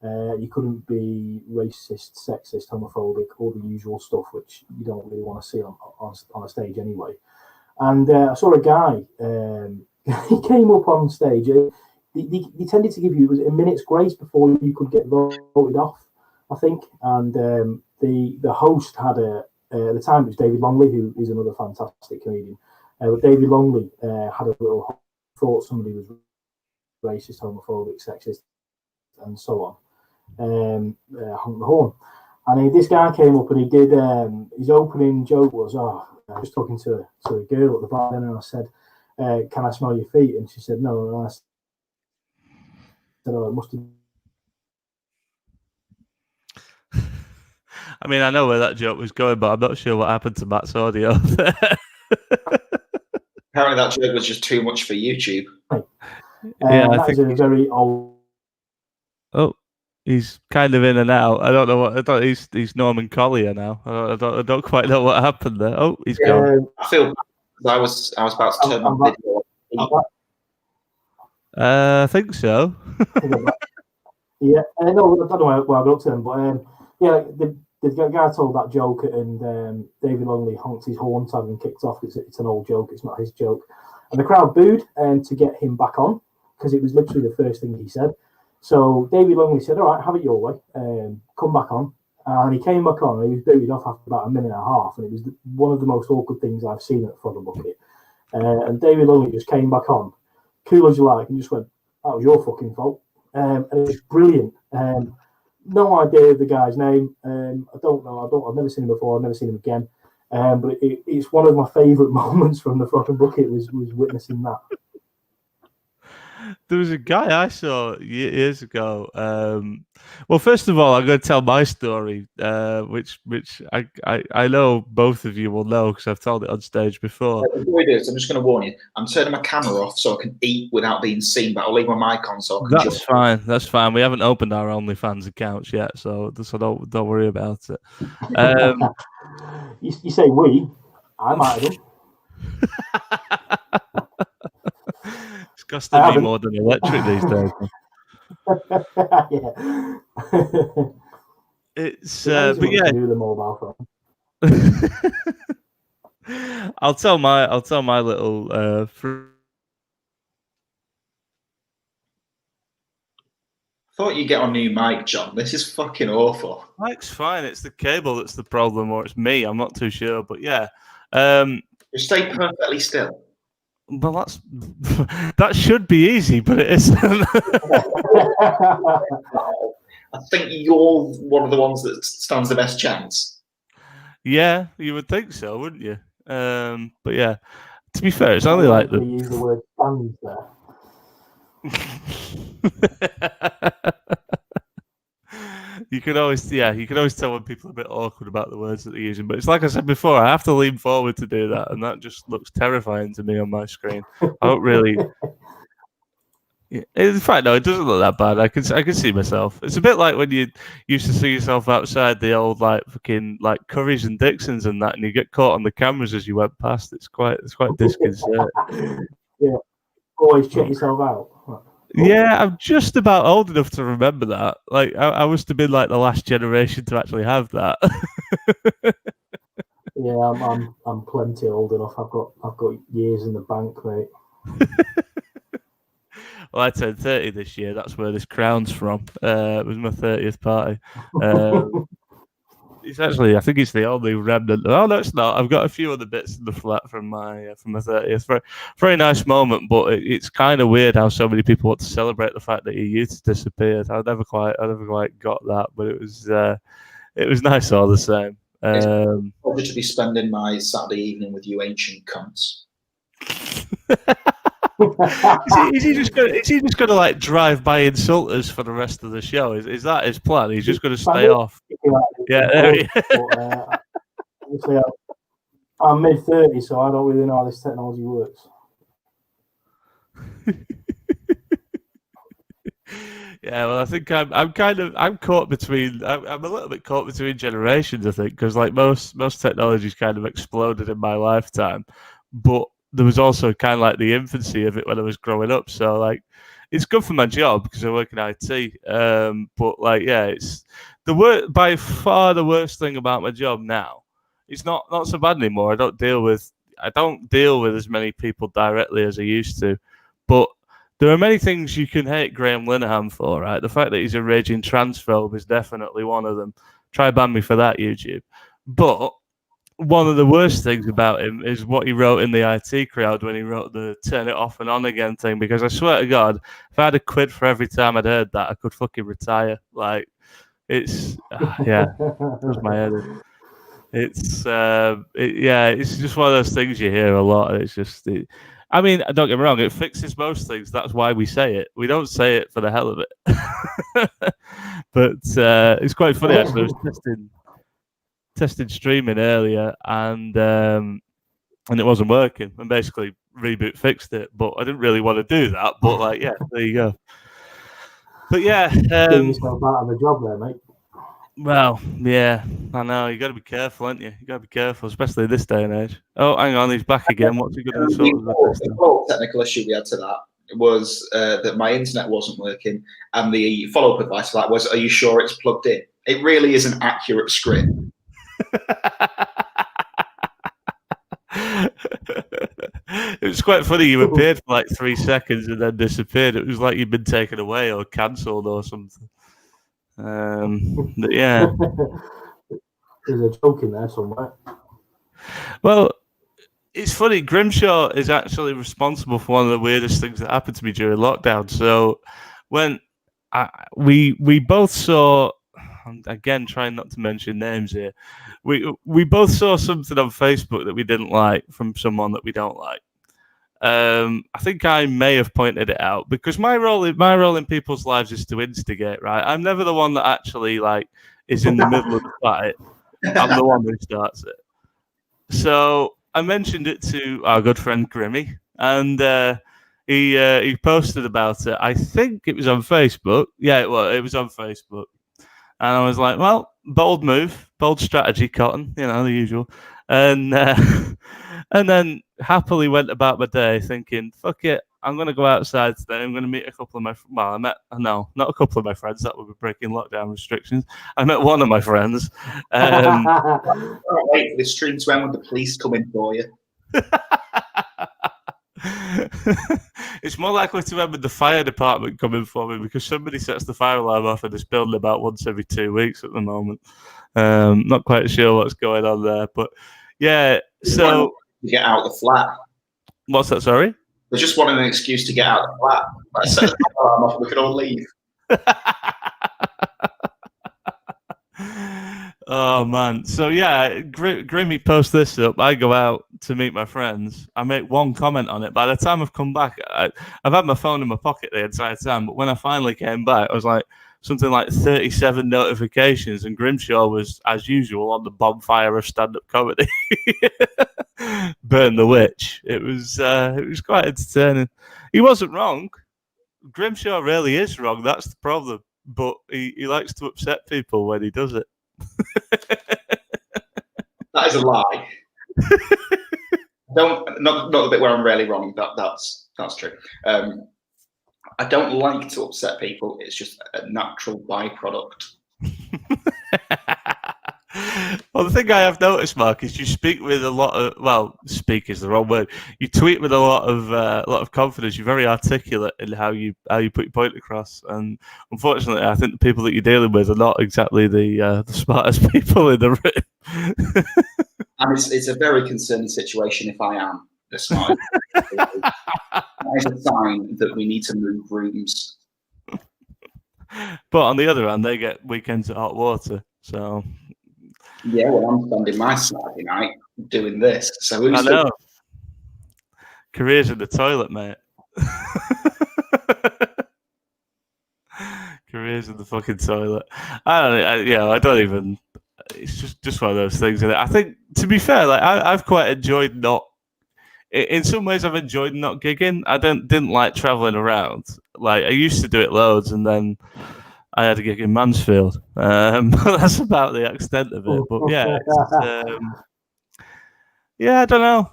You couldn't be racist, sexist, homophobic, all the usual stuff which you don't really want to see on a stage anyway. And I saw a guy. He came up on stage. He tended to give you a minute's grace before you could get voted off, I think. And the host had at the time it was David Longley, who is another fantastic comedian. But David Longley had a little thought somebody was racist, homophobic, sexist, and so on. Honk the horn. And this guy came up and he did his opening joke was, I was talking to a girl at the bar and I said, can I smell your feet? And she said no. And I said, it must have. I mean, I know where that joke was going, but I'm not sure what happened to Matt's audio. Apparently that joke was just too much for YouTube. Yeah, I think a very old. Oh, he's kind of in and out. I don't know what. I thought he's Norman Collier now. I don't quite know what happened there. Oh, he's gone. I feel I was about to turn my video. I think so. Yeah, no, I don't know where I got to him, but yeah, the guy told that joke, and David Longley honked his horn to have him kicked off. It's an old joke. It's not his joke, and the crowd booed to get him back on because it was literally the first thing he said. So David Longley said, "All right, have it your way. Come back on." And he came back on, and he was booted off after about a minute and a half, and it was one of the most awkward things I've seen at Frog and Bucket. And David Longley just came back on, cool as you like, and just went, "That was your fucking fault." And it was brilliant. No idea of the guy's name. I don't know. I've never seen him before. I've never seen him again. But it's one of my favourite moments from the Frog and Bucket was witnessing that. There was a guy I saw years ago. Well, first of all, I'm going to tell my story, which I know both of you will know because I've told it on stage before. Before we do this, I'm just going to warn you. I'm turning my camera off so I can eat without being seen, but I'll leave my mic on so I can. That's fine. That's fine. We haven't opened our OnlyFans accounts yet, so don't worry about it. You say we? I might have done. costing me more than electric these days. Yeah. It's Depends but what you yeah. can do with a mobile phone. I'll tell my little Thought you'd get on new mic, John. This is fucking awful. mic's fine. It's the cable that's the problem, or it's me. I'm not too sure, but yeah. Just stay perfectly still. Well, that should be easy, but it isn't. I think you're one of the ones that stands the best chance. Yeah, you would think so, wouldn't you? But yeah, to be fair, it's only like the use the word stands there. You can always tell when people are a bit awkward about the words that they're using. But it's like I said before, I have to lean forward to do that, and that just looks terrifying to me on my screen. I don't really. Yeah. In fact, no, it doesn't look that bad. I can see myself. It's a bit like when you used to see yourself outside the old like fucking like Currys and Dixons and that, and you get caught on the cameras as you went past. It's quite disconcerting. Yeah, always check yourself out. Yeah, I'm just about old enough to remember that. Like, I must have been like the last generation to actually have that. Yeah, I'm plenty old enough. I've got years in the bank, mate. Well, I turned 30 this year. That's where this crown's from. It was my 30th party. It's actually, I think it's the only remnant. Oh, no, it's not. I've got a few other bits in the flat from my 30th. Very nice moment, but it's kind of weird how so many people want to celebrate the fact that your youth disappeared. I never quite got that, but it was nice all the same. It's probably to be spending my Saturday evening with you ancient cunts. Is he just going to like drive by insult us for the rest of the show? Is that his plan? He's just going to stay off. Yeah, there he is. Obviously, I'm mid-30s, so I don't really know how this technology works. Yeah, well, I think I'm caught between. I'm a little bit caught between generations. I think because like most technology's kind of exploded in my lifetime, but there was also kind of like the infancy of it when I was growing up. So like, it's good for my job because I work in IT. But like, yeah, it's by far the worst thing about my job now. It's not so bad anymore. I don't deal with as many people directly as I used to, but there are many things you can hate Graham Linehan for, right? The fact that he's a raging transphobe is definitely one of them. Try ban me for that, YouTube. But one of the worst things about him is what he wrote in the IT crowd when he wrote the turn it off and on again thing, because I swear to God, if I had a quid for every time I'd heard that, I could fucking retire. Like, it's, yeah, it does my head in. It's, it's just one of those things you hear a lot. And it's just, I mean, don't get me wrong, it fixes most things. That's why we say it. We don't say it for the hell of it. But it's quite funny, actually. I was testing streaming earlier, and it wasn't working, and basically Reboot fixed it, but I didn't really want to do that. But like, yeah, there you go. But yeah, getting yourself out of the job there, mate. Well, yeah, I know. You got to be careful, aren't you? You got to be careful, especially this day and age. Oh, hang on, he's back again. What's he going to sort of the technical issue we had to that was that my internet wasn't working, and the follow-up advice for that was, "Are you sure it's plugged in?" It really is an accurate script. It was quite funny. You appeared for like 3 seconds and then disappeared. It was like you'd been taken away or cancelled or something. But yeah, there's a joke in there somewhere. Well, it's funny. Grimshaw is actually responsible for one of the weirdest things that happened to me during lockdown. So when we both saw, again, trying not to mention names here, we both saw something on Facebook that we didn't like from someone that we don't like. I think I may have pointed it out because my role in people's lives is to instigate, right? I'm never the one that actually like is in the middle of the fight. I'm the one who starts it. So I mentioned it to our good friend Grimmy, and he posted about it. I think it was on Facebook. Yeah, it was on Facebook. And I was like, well, bold move, bold strategy, Cotton, the usual. And and then happily went about my day thinking, fuck it, I'm going to go outside today. I'm going to meet a couple of not a couple of my friends. That would be breaking lockdown restrictions. I met one of my friends. Wait for the stream to end with the police coming for you. It's more likely to end with the fire department coming for me because somebody sets the fire alarm off in this building about once every 2 weeks at the moment. Not quite sure what's going on there, but yeah. So get out of the flat. What's that? Sorry. They just wanted an excuse to get out of the flat. Let's set the fire alarm off. We can all leave. Oh man, so yeah, Grimmy posts this up. I go out to meet my friends. I make one comment on it. By the time I've come back, I've had my phone in my pocket the entire time. But when I finally came back, I was like something like 37 notifications, and Grimshaw was, as usual, on the bonfire of stand-up comedy. Burn the witch. It was quite entertaining. He wasn't wrong. Grimshaw really is wrong. That's the problem. But he likes to upset people when he does it. That is a lie. Not the bit where I'm really wrong. That's true. I don't like to upset people. It's just a natural byproduct. Well, the thing I have noticed, Mark, is you speak with a lot of speak is the wrong word. You tweet with a lot of confidence. You're very articulate in how you put your point across. And unfortunately, I think the people that you're dealing with are not exactly the smartest people in the room. And it's a very concerning situation if I am the smartest. That is a sign that we need to move rooms. But on the other hand, they get weekends at hot water, so. Yeah, well, I'm spending my Saturday night doing this. So I know. Careers in the toilet, mate. Careers in the fucking toilet. I don't even. It's just one of those things. And I think, to be fair, like I've quite enjoyed not. In some ways, I've enjoyed not gigging. I didn't like traveling around. Like I used to do it loads, and then I had a gig in Mansfield. That's about the extent of it. But yeah, I don't know.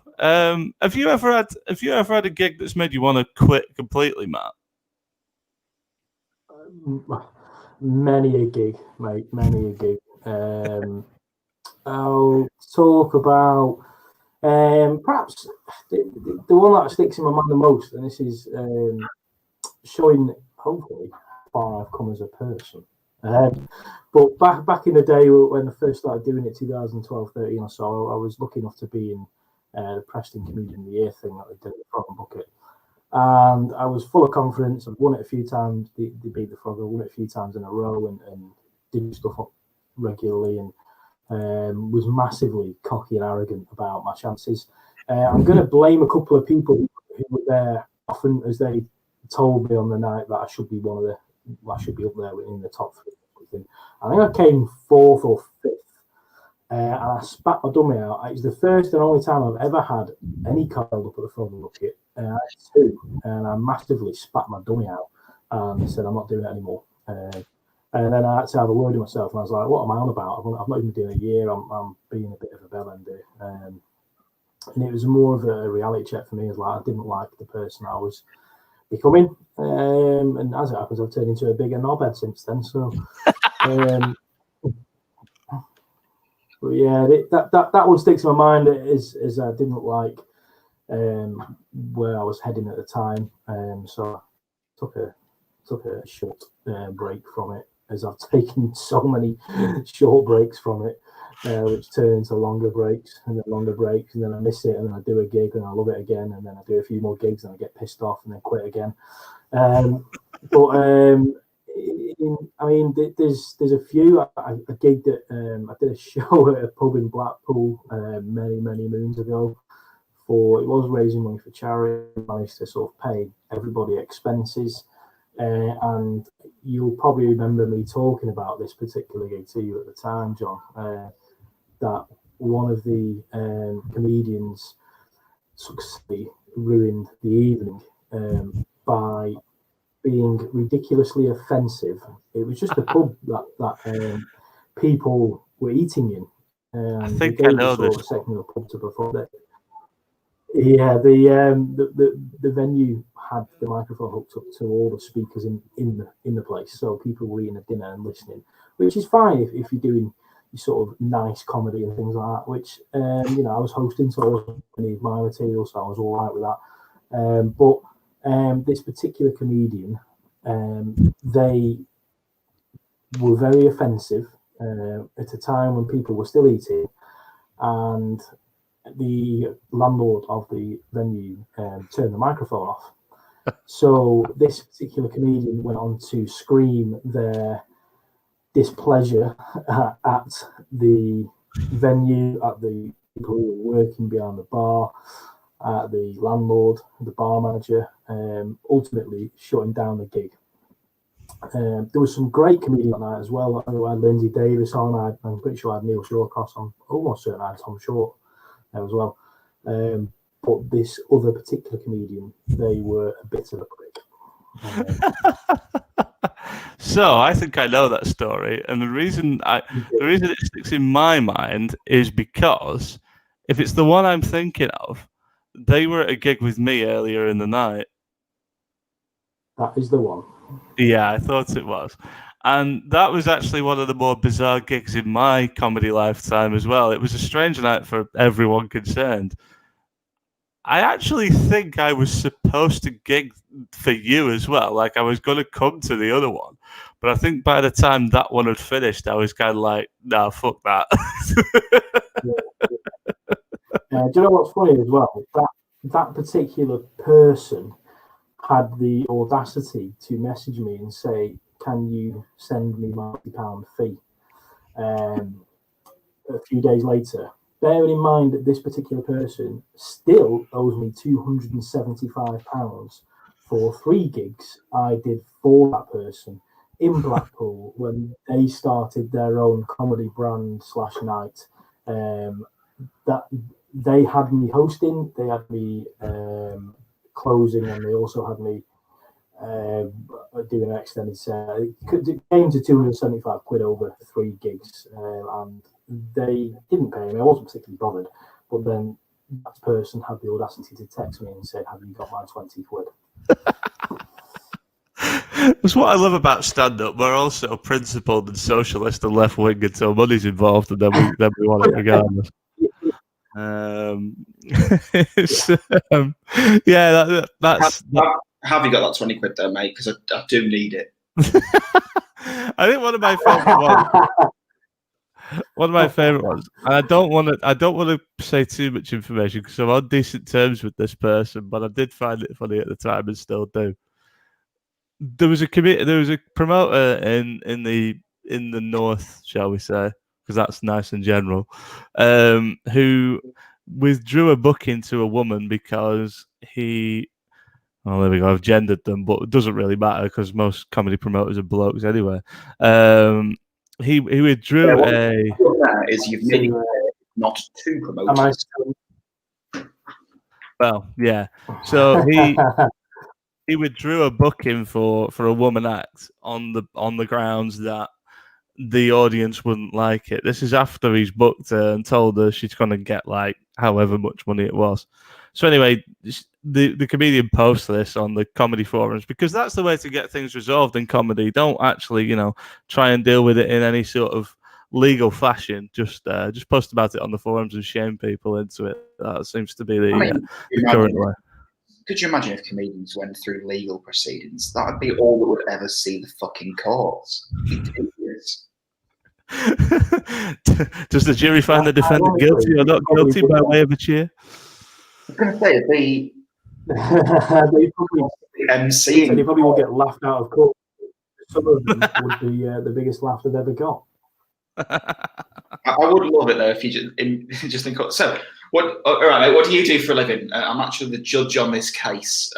Have you ever had a gig that's made you want to quit completely, Matt? Many a gig, mate. Many a gig. I'll talk about perhaps the one that sticks in my mind the most, and this is showing hopefully far I've come as a person. But back in the day when I first started doing it, 2012, 13 or so, I was lucky enough to be in the Preston Comedian of the Year thing that they did at the Frog and Bucket. And I was full of confidence. I've won it a few times. They beat the Frog. I won it a few times in a row and did stuff up regularly and was massively cocky and arrogant about my chances. I'm going to blame a couple of people who were there often, as they told me on the night that I should be I should be up there in the top three. I think I came fourth or fifth, and I spat my dummy out. It's the first and only time I've ever had any card up at the Frog and Bucket. I had two, and I massively spat my dummy out and said, I'm not doing it anymore. And then I had to have a word with myself, and I was like, what am I on about? I've not even been doing a year. I'm being a bit of a bellender. And it was more of a reality check for me. As like I didn't like the person I was becoming. And as it happens, I've turned into a bigger knobhead since then. So, but yeah, that one sticks in my mind is I didn't like where I was heading at the time. So I took a short break from it, as I've taken so many short breaks from it, which turn into longer breaks, and then I miss it, and then I do a gig and I love it again, and then I do a few more gigs and I get pissed off and then quit again. I mean, there's a few. I gigged at I did a show at a pub in Blackpool many moons ago. It was raising money for charity. I managed to sort of pay everybody expenses. And you'll probably remember me talking about this particular gig to you at the time, John, that one of the comedians successfully ruined the evening by being ridiculously offensive. It was just a pub that people were eating in. I think I know this. Second pub to perform. Yeah, the venue had the microphone hooked up to all the speakers in the place, so people were eating a dinner and listening, which is fine if you're doing your sort of nice comedy and things like that. Which I was hosting, so I wasn't any of my material, so I was all right with that. But this particular comedian, they were very offensive at a time when people were still eating, and the landlord of the venue turned the microphone off. So this particular comedian went on to scream their displeasure at the venue, at the people who were working behind the bar, at the landlord, the bar manager, ultimately shutting down the gig. There was some great comedians that night as well. I had Lindsay Davis on. I'm pretty sure I had Neil Shawcross on. Almost certain I had Tom Short as well. But this other particular comedian, they were a bit of a prick. So I think I know that story, and the reason it sticks in my mind is because if it's the one I'm thinking of, they were at a gig with me earlier in the night. That is the one. Yeah, I thought it was. And that was actually one of the more bizarre gigs in my comedy lifetime as well. It was a strange night for everyone concerned. I actually think I was supposed to gig for you as well. Like, I was going to come to the other one. But I think by the time that one had finished, I was kind of like, nah, fuck that. Do you know what's funny as well? That particular person had the audacity to message me and say, can you send me my £50 fee? A few days later, bearing in mind that this particular person still owes me £275 for 3 gigs I did for that person in Blackpool when they started their own comedy brand / night. That they had me hosting, they had me closing, and they also had me doing an extended set. It came to 275 quid over 3 gigs, and they didn't pay me. I wasn't particularly bothered, but then that person had the audacity to text me and said, have you got my 20 quid? That's what I love about stand-up. We're also principled and socialist and left-wing until money's involved, and then we want it regardless. Yeah, that's. Have you got that 20 quid though, mate? Because I do need it. I think one of my favourite ones, and I don't want to say too much information because I'm on decent terms with this person, but I did find it funny at the time and still do. There was a promoter in the north, shall we say, because that's nice and general, who withdrew a booking to a woman because he. Oh, there we go. I've gendered them, but it doesn't really matter because most comedy promoters are blokes anyway. He withdrew is you've made not 2 promoters. Well, yeah. So he withdrew a booking for a woman act on the grounds that the audience wouldn't like it. This is after he's booked her and told her she's going to get like however much money it was. So anyway, the comedian posts this on the comedy forums because that's the way to get things resolved in comedy. Don't actually, try and deal with it in any sort of legal fashion. Just post about it on the forums and shame people into it. That seems to be the current way. Could you imagine if comedians went through legal proceedings? That would be all that would ever see the fucking courts. Does the jury find the defendant guilty or not guilty by way of a cheer? I was going to say, they probably will get laughed out of court. Some of them would be the biggest laugh they've ever got. I would love it though if you just in court. So, all right, mate, what do you do for a living? I'm actually the judge on this case.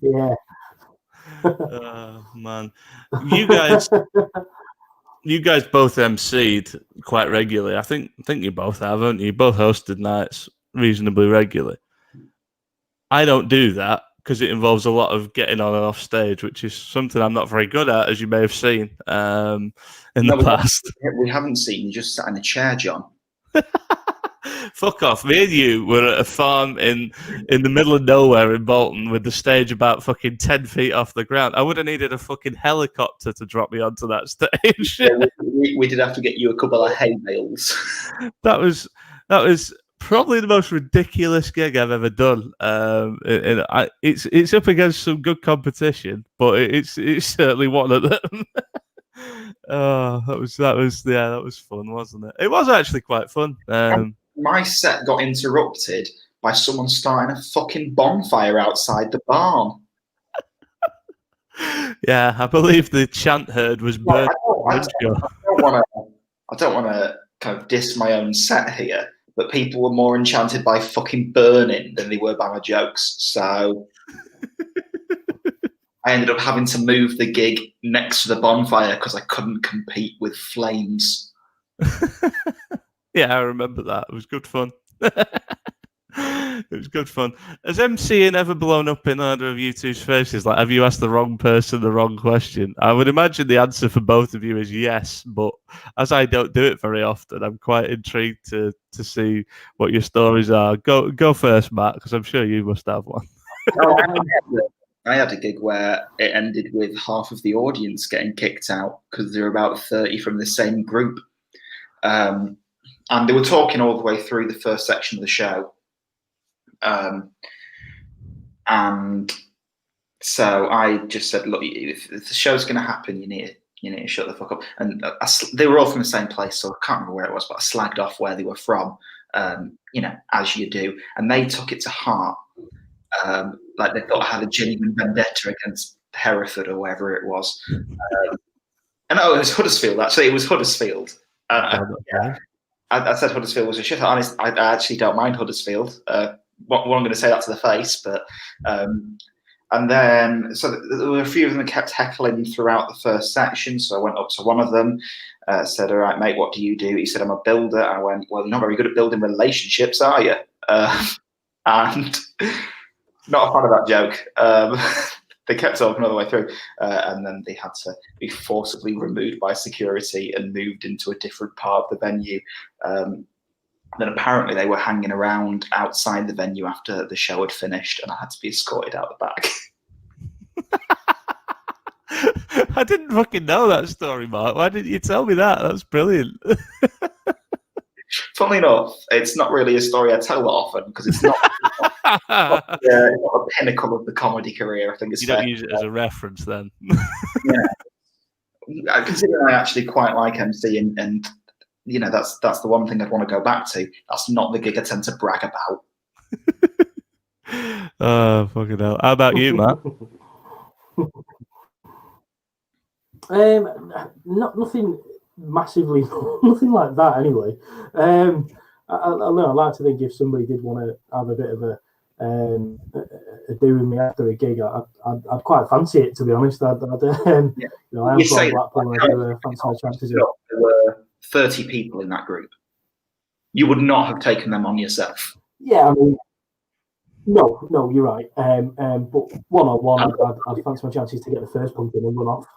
Yeah. Oh man, you guys both MC'd quite regularly. I think you both have, haven't you? Both hosted nights reasonably regularly. I don't do that because it involves a lot of getting on and off stage, which is something I'm not very good at, as you may have seen in the past. We haven't seen you just sat in a chair, John. Fuck off. Me and you were at a farm in the middle of nowhere in Bolton with the stage about fucking 10 feet off the ground. I would have needed a fucking helicopter to drop me onto that stage. Yeah, we did have to get you a couple of hay bales. That was probably the most ridiculous gig I've ever done. It's up against some good competition, but it's certainly one of them. Oh, that was fun, wasn't it? It was actually quite fun. My set got interrupted by someone starting a fucking bonfire outside the barn. Yeah, I believe the chant heard was burnt. I don't want to kind of diss my own set here, but people were more enchanted by fucking burning than they were by my jokes. So I ended up having to move the gig next to the bonfire because I couldn't compete with flames. Yeah, I remember that. It was good fun. It was good fun. Has MCing ever blown up in either of you two's faces? Like, have you asked the wrong person the wrong question? I would imagine the answer for both of you is yes, but as I don't do it very often, I'm quite intrigued to see what your stories are. Go first, Matt, because I'm sure you must have one. I had a gig where it ended with half of the audience getting kicked out because there were about 30 from the same group. And they were talking all the way through the first section of the show. And so I just said, look, if the show's going to happen, you need to shut the fuck up. And they were all from the same place, so I can't remember where it was, but I slagged off where they were from, as you do. And they took it to heart. Like they thought I had a genuine vendetta against Hereford or wherever it was. And it was Huddersfield, actually. It was Huddersfield. I said Huddersfield was a shit. Honest, I actually don't mind Huddersfield. What I'm going to say that to the face, but and then so there were a few of them that kept heckling throughout the first section. So I went up to one of them, said, "All right, mate, what do you do?" He said, "I'm a builder." I went, "Well, you're not very good at building relationships, are you?" And not a fan of that joke. They kept talking all the way through, and then they had to be forcibly removed by security and moved into a different part of the venue. Then apparently they were hanging around outside the venue after the show had finished, and I had to be escorted out the back. I didn't fucking know that story, Mark. Why didn't you tell me that? That's brilliant. Funnily enough, it's not really a story I tell often because it's not a pinnacle of the comedy career. I think it's you don't use it as a reference, then. Yeah, considering I actually quite like MC, and that's the one thing I'd want to go back to. That's not the gig I tend to brag about. Oh, fucking hell! How about you, Matt? Nothing massively, nothing like that. Anyway, I like to think if somebody did want to have a bit of a do with me after a gig, I'd quite fancy it, to be honest. I am from Blackpool. I fancy my chances. There were 30 people in that group. You would not have taken them on yourself. Yeah, I mean, no, you're right. But one-on-one, I'd fancy my chances to get the first pump in and run off.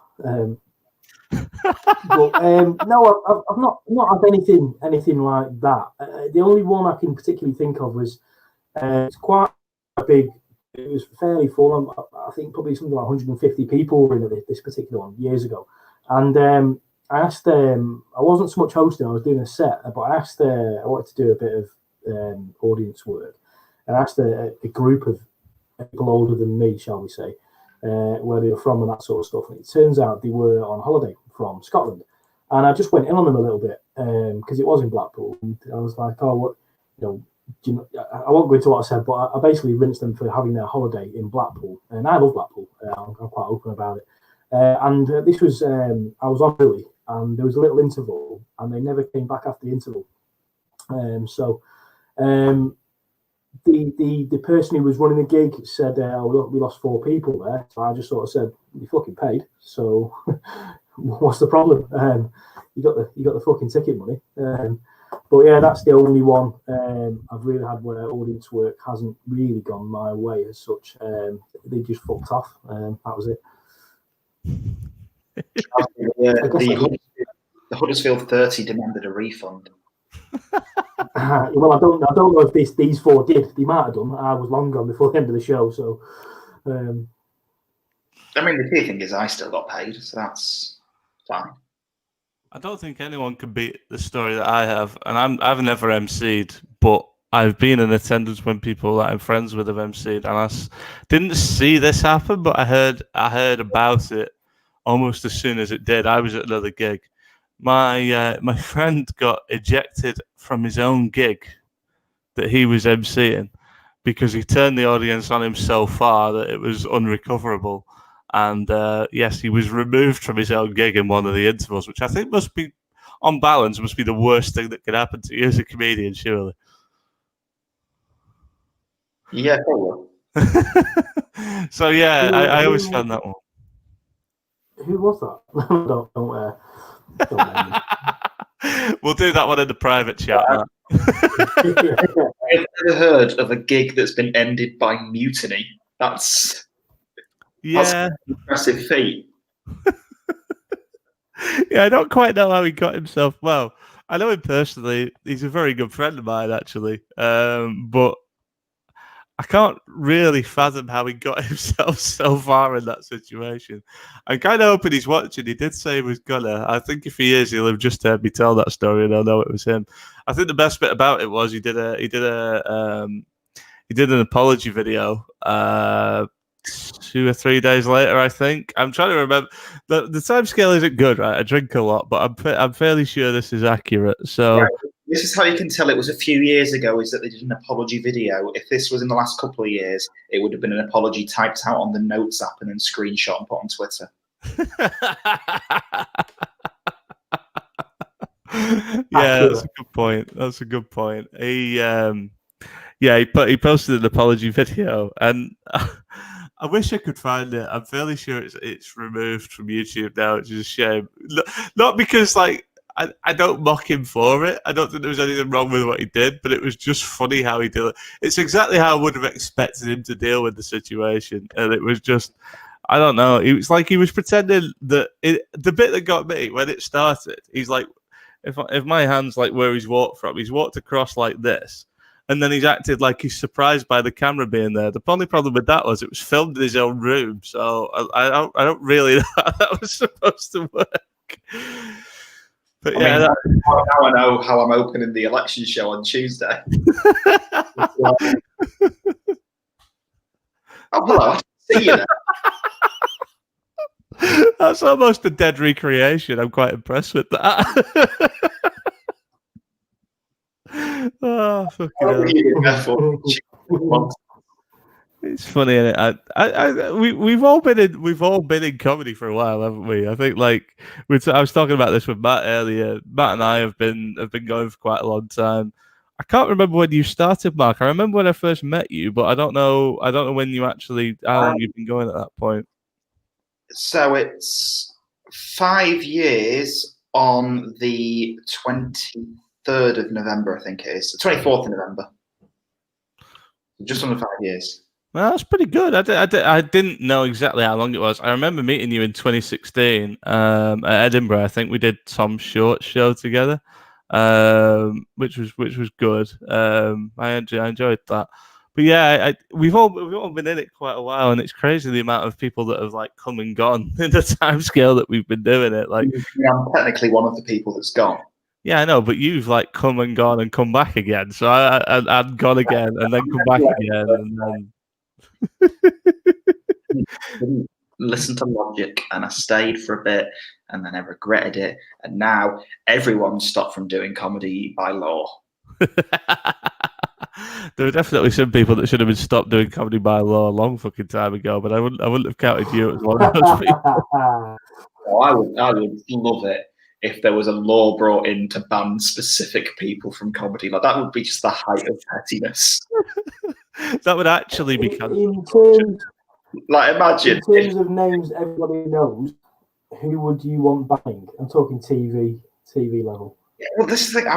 But no, I've not had anything like that. The only one I can particularly think of was it's quite big. It was fairly full. I think probably something like 150 people were in this particular one years ago. And I asked I wasn't so much hosting. I was doing a set, but I asked I wanted to do a bit of audience work, and I asked a group of people older than me, shall we say, where they were from and that sort of stuff. And it turns out they were on holiday from Scotland, and I just went in on them a little bit because it was in Blackpool, and I was like, "Oh, what, I won't go into what I said, but I basically rinsed them for having their holiday in Blackpool, and I love Blackpool. I'm quite open about it. And this was I was on early, and there was a little interval, and they never came back after the interval. So the person who was running the gig said, we lost 4 people there. So I just sort of said, "You fucking paid, so what's the problem? You got the fucking ticket money." But yeah, that's the only one I've really had where audience work hasn't really gone my way as such. They just fucked off. That was it. The Huddersfield 30 demanded a refund. Well, I don't know if these four did. They might have done. I was long gone before the end of the show, so. I mean, the key thing is I still got paid, so that's fine. I don't think anyone can beat the story that I have, and I've never MC'd, but I've been in attendance when people that I'm friends with have MC'd, and didn't see this happen, but I heard about it almost as soon as it did. I was at another gig. My friend got ejected from his own gig that he was MCing because he turned the audience on him so far that it was unrecoverable. And yes, he was removed from his own gig in one of the intervals, which I think must be, on balance, must be the worst thing that could happen to you as a comedian, surely. Yeah, probably. So yeah, I always found that one. Who was that? Don't We'll do that one in the private chat. I've never heard of a gig that's been ended by mutiny. That's an impressive feat. Yeah, I don't quite know how he got himself. Well, I know him personally. He's a very good friend of mine, actually. But I can't really fathom how he got himself so far in that situation. I'm kind of hoping he's watching. He did say he was gonna. I think if he is, he'll have just heard me tell that story and I'll know it was him. I think the best bit about it was he did an apology video 2 or 3 days later, I think. I'm trying to remember. The time scale isn't good, right? I drink a lot, but I'm fairly sure this is accurate. So right. This is how you can tell it was a few years ago, is that they did an apology video. If this was in the last couple of years, it would have been an apology typed out on the Notes app and then screenshot and put on Twitter. Yeah, that's a good point. That's a good point. He posted an apology video, and I wish I could find it. I'm fairly sure it's removed from YouTube now, which is a shame. Not because I don't mock him for it. I don't think there was anything wrong with what he did, but it was just funny how he did it. It's exactly how I would have expected him to deal with the situation, and it was just, I don't know. It was like he was pretending that the bit that got me when it started. He's like, if my hand's like where he's walked from, he's walked across like this. And then he's acted like he's surprised by the camera being there. The only problem with that was it was filmed in his own room, so I don't really know how that was supposed to work. But yeah, now I know how I'm opening the election show on Tuesday. Oh, hello, I see you there. That's almost a dead recreation. I'm quite impressed with that. Oh, fucking hell. It's funny, isn't it? We've all been in comedy for a while, haven't we? I think I was talking about this with Matt earlier. Matt and I have been going for quite a long time. I can't remember when you started, Mark. I remember when I first met you, but I don't know when you actually how long you've been going at that point. So it's 5 years on the 23rd of November, I think it is. 24th of November. Just under 5 years. Well, that's pretty good. I didn't know exactly how long it was. I remember meeting you in 2016 at Edinburgh. I think we did Tom Short's show together, which was good. I enjoyed that. But yeah, we've all been in it quite a while, and it's crazy the amount of people that have come and gone in the time scale that we've been doing it. I'm technically one of the people that's gone. Yeah, I know, but you've come and gone and come back again. So I'd gone again and then come back again, and then. Didn't listen to logic, and I stayed for a bit, and then I regretted it, and now everyone stopped from doing comedy by law. There are definitely some people that should have been stopped doing comedy by law a long fucking time ago, but I wouldn't have counted you as one of those people. Oh, I would love it if there was a law brought in to ban specific people from comedy. That would be just the height of pettiness. That would actually be imagine in terms of names everybody knows, who would you want banning? I'm talking TV level. Yeah, well, this is the thing.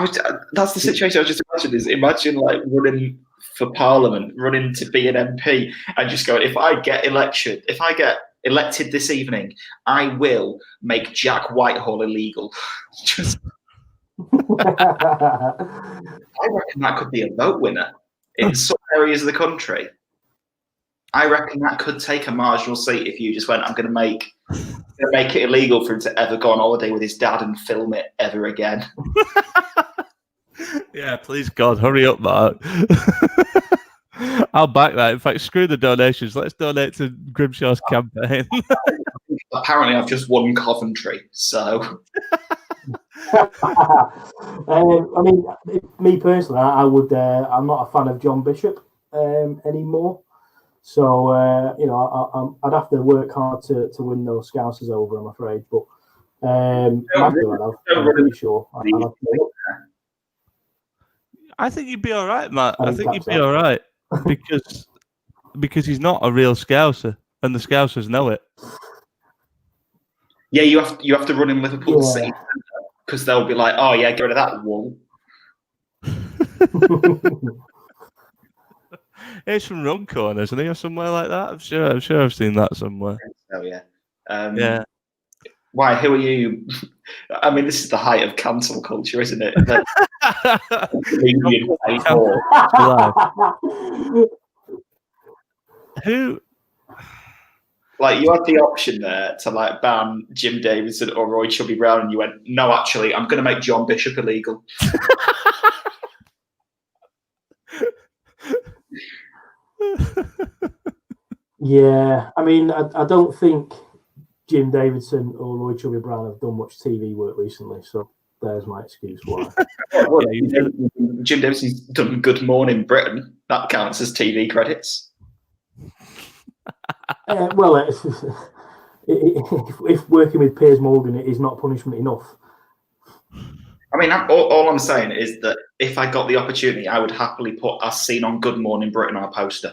That's the situation I was just imagining. Imagine running for Parliament, running to be an MP, and just going, if I get elected this evening, I will make Jack Whitehall illegal. Just I reckon that could be a vote winner in some areas of the country. I reckon that could take a marginal seat if you just went, I'm going to make it illegal for him to ever go on holiday with his dad and film it ever again. Yeah, please God, hurry up, Mark. I'll back that. In fact, screw the donations. Let's donate to Grimshaw's campaign. Apparently, I've just won Coventry, so. I mean, me personally, I would. I'm not a fan of John Bishop anymore. So I'd have to work hard to win those Scousers over, I'm afraid. But Matthew, I'm pretty sure. I think you'd be all right, Matt. I think you'd be all right because he's not a real Scouser, and the Scousers know it. Yeah, you have to run in Liverpool City because they'll be like, oh yeah, get rid of that wool. He's from Runcorn, isn't he, or somewhere like that? I'm sure I've seen that somewhere. Oh yeah. Yeah. Why? Who are you? I mean, this is the height of cancel culture, isn't it? Who? Like, you had the option there to like ban Jim Davidson or Roy Chubby Brown, and you went, no, actually, I'm going to make John Bishop illegal. Yeah, I mean, I don't think Jim Davidson or Roy Chubby Brown have done much TV work recently, so there's my excuse why. Jim Davidson's done Good Morning Britain. That counts as TV credits. Well, if working with Piers Morgan is not punishment enough. I mean, all I'm saying is that if I got the opportunity, I would happily put As Seen on Good Morning Britain on a poster.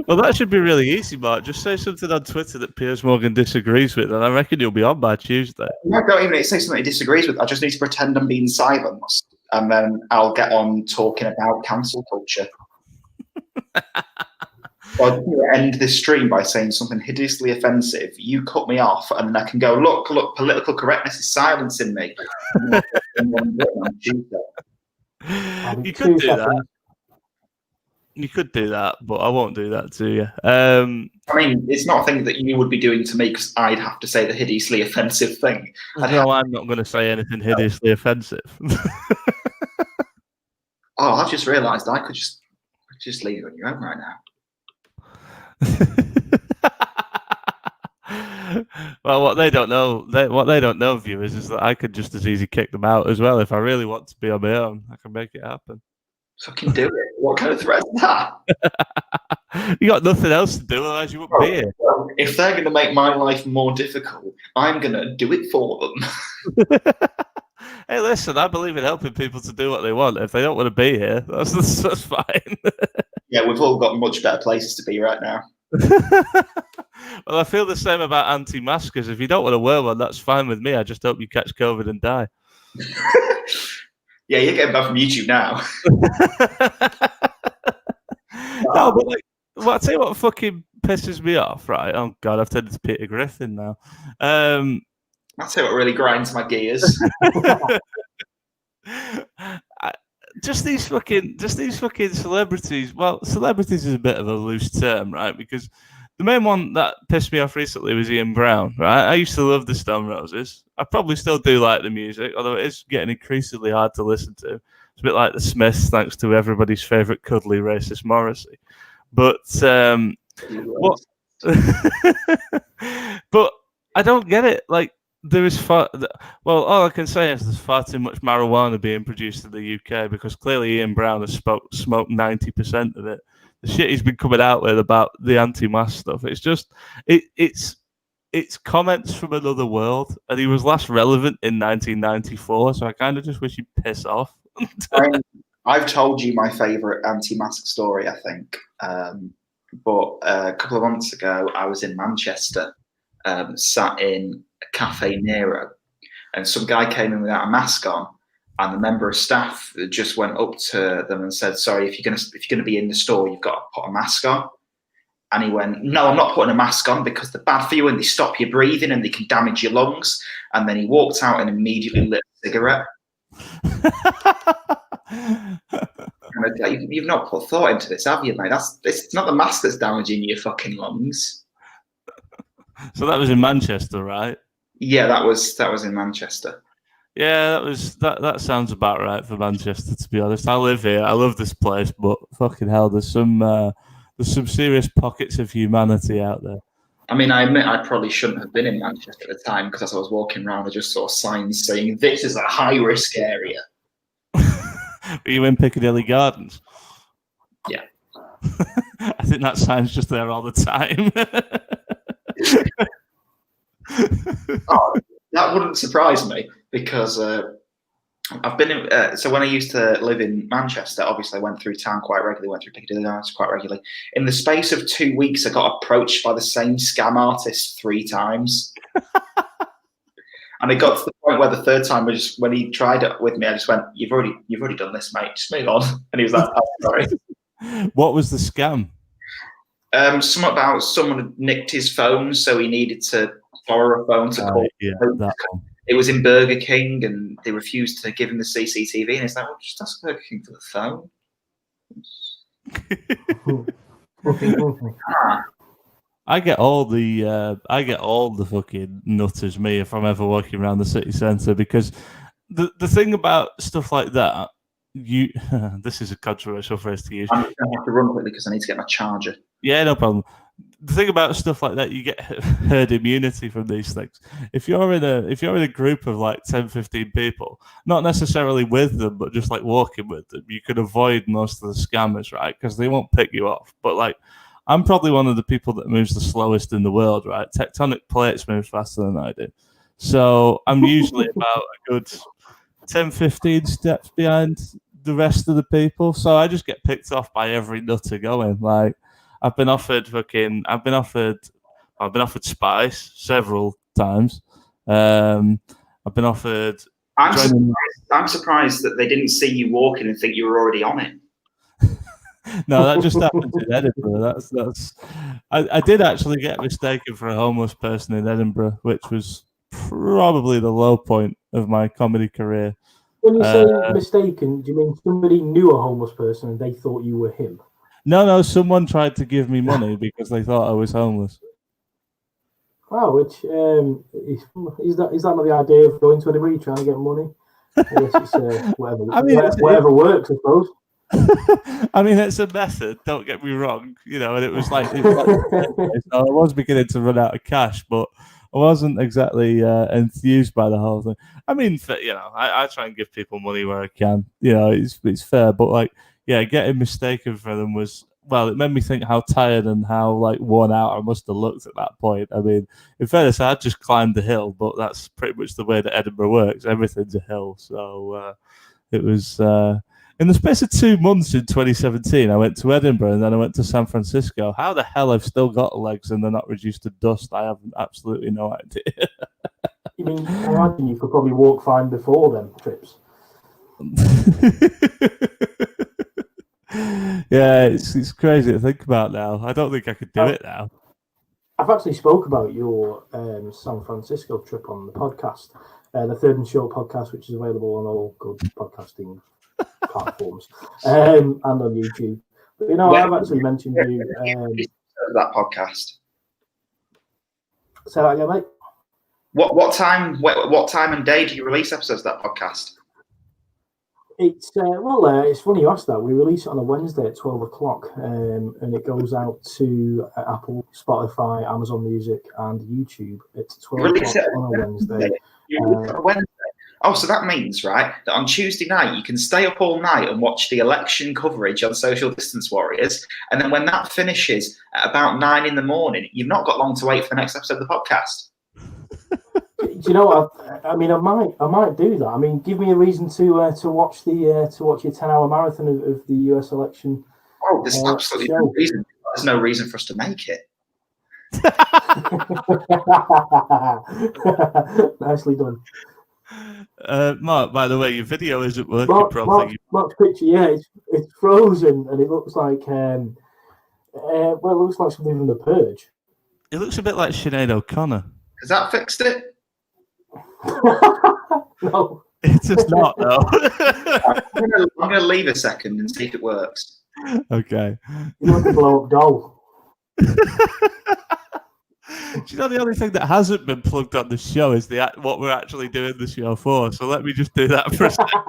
Well, that should be really easy, Mark. Just say something on Twitter that Piers Morgan disagrees with, and I reckon you'll be on by Tuesday. I don't even need to say something he disagrees with. I just need to pretend I'm being silenced, and then I'll get on talking about cancel culture. So I'll end this stream by saying something hideously offensive. You cut me off, and then I can go, look, political correctness is silencing me. You could do that. You could do that, but I won't do that to you. I mean, it's not a thing that you would be doing to me because I'd have to say the hideously offensive thing. No, I'm not going to say anything hideously offensive. Oh, I've just realised I could just leave you on your own right now. Well, what they don't know, viewers, is that I could just as easy kick them out as well. If I really want to be on my own, I can make it happen. Fucking do it. What kind of threat is that? You got nothing else to do, otherwise you wouldn't be here. Well, if they're going to make my life more difficult, I'm going to do it for them. Hey, listen, I believe in helping people to do what they want. If they don't want to be here, that's fine. Yeah, we've all got much better places to be right now. Well, I feel the same about anti-maskers. If you don't want to wear one, that's fine with me. I just hope you catch COVID and die. Yeah, you're getting back from YouTube now. No, but well, I'll tell you what fucking pisses me off, right? Oh, God, I've turned into Peter Griffin now. I'll tell you what really grinds my gears. Just these fucking celebrities. Well, celebrities is a bit of a loose term, right? Because the main one that pissed me off recently was Ian Brown, right? I used to love the Stone Roses. I probably still do like the music, although it is getting increasingly hard to listen to. It's a bit like the Smiths, thanks to everybody's favourite cuddly racist Morrissey. But but I don't get it. Like, there is all I can say is there's far too much marijuana being produced in the UK, because clearly Ian Brown has smoked 90% of it. The shit he's been coming out with about the anti-mask stuff, it's just it's comments from another world, and he was last relevant in 1994, so I kind of just wish he'd piss off. I've told you my favourite anti-mask story, I think, but a couple of months ago I was in Manchester, sat in a Cafe Nero, and some guy came in without a mask on, and the member of staff just went up to them and said, "Sorry, if you're gonna be in the store, you've got to put a mask on." And he went, no, I'm not putting a mask on because they're bad for you and they stop your breathing and they can damage your lungs. And then he walked out and immediately lit a cigarette. You've not put thought into this, have you, mate? It's not the mask that's damaging your fucking lungs. So that was in Manchester, right? Yeah, that was in Manchester. Yeah, that sounds about right for Manchester, to be honest. I live here. I love this place, but fucking hell, there's some serious pockets of humanity out there. I mean, I admit I probably shouldn't have been in Manchester at the time because as I was walking around, I just saw signs saying this is a high-risk area. Were you in Piccadilly Gardens? Yeah. I think that sign's just there all the time. Oh, that wouldn't surprise me because I've been in. So when I used to live in Manchester, obviously I went through town quite regularly, went through Piccadilly Gardens quite regularly. In the space of 2 weeks, I got approached by the same scam artist 3 times. And it got to the point where the third time, when he tried it with me, I just went, "You've already done this, mate. Just move on." And he was like, "Oh, sorry." What was the scam? Something about someone had nicked his phone, so he needed to borrow a phone to call. Yeah, that one. It was in Burger King, and they refused to give him the CCTV. And he's like, "Well, just ask Burger King for the phone." I get all the fucking nutters, me, if I'm ever walking around the city centre, because the thing about stuff like that, this is a controversial phrase to use. I'm going to have to run quickly because I need to get my charger. Yeah, no problem. The thing about stuff like that, you get herd immunity from these things. If you're in a group of like 10, 15 people, not necessarily with them, but just like walking with them, you can avoid most of the scammers, right? Because they won't pick you off. But like, I'm probably one of the people that moves the slowest in the world, right? Tectonic plates move faster than I do. So I'm usually about a good 10, 15 steps behind the rest of the people. So I just get picked off by every nutter going. Like, I've been offered spice several times. I've been offered. I'm surprised that they didn't see you walking and think you were already on it. No, that just happened in Edinburgh. I did actually get mistaken for a homeless person in Edinburgh, which was probably the low point of my comedy career. When you say mistaken, do you mean somebody knew a homeless person and they thought you were him? No, someone tried to give me money because they thought I was homeless. Oh, which is that not the idea of going to Edinburgh trying to get money? I guess it's whatever. I mean, whatever works, I suppose. I mean, it's a method. Don't get me wrong, and it was like I was beginning to run out of cash, but I wasn't exactly enthused by the whole thing. I mean, I try and give people money where I can. It's fair, but like, yeah, getting mistaken for them it made me think how tired and how like worn out I must have looked at that point. I mean, in fairness, I had just climbed the hill, but that's pretty much the way that Edinburgh works. Everything's a hill, so it was. In the space of 2 months in 2017, I went to Edinburgh and then I went to San Francisco. How the hell I've still got legs and they're not reduced to dust, I have absolutely no idea. You mean, I imagine you could probably walk fine before them trips. Yeah, it's crazy to think about now. I don't think I could do it now. I've actually spoke about your San Francisco trip on the podcast, the Third and Short podcast, which is available on all good podcasting platforms and on YouTube. But I've actually mentioned you that podcast. Say that again, mate. What time and day do you release episodes of that podcast? It's it's funny you asked that. We release it on a Wednesday at 12 o'clock, and it goes out to Apple, Spotify, Amazon Music, and YouTube. It's 12 o'clock on a Wednesday. Oh, so that means, right, that on Tuesday night you can stay up all night and watch the election coverage on Social Distance Warriors, and then when that finishes at about 9 in the morning, you've not got long to wait for the next episode of the podcast. Do you know what? I mean, I might do that. I mean, give me a reason to watch your 10-hour marathon of the US election. Oh, there's absolutely no reason. There's no reason for us to make it. Nicely done. Mark, by the way, your video isn't working properly. Mark's picture, yeah, it's frozen and it looks like Well, it looks like something from The Purge. It looks a bit like Sinead O'Connor. Has that fixed it? No. It does not, though. I'm going to leave a second and see if it works. Okay. You look like a blow-up doll. Do you know the only thing that hasn't been plugged on the show is what we're actually doing the show for? So let me just do that for a second.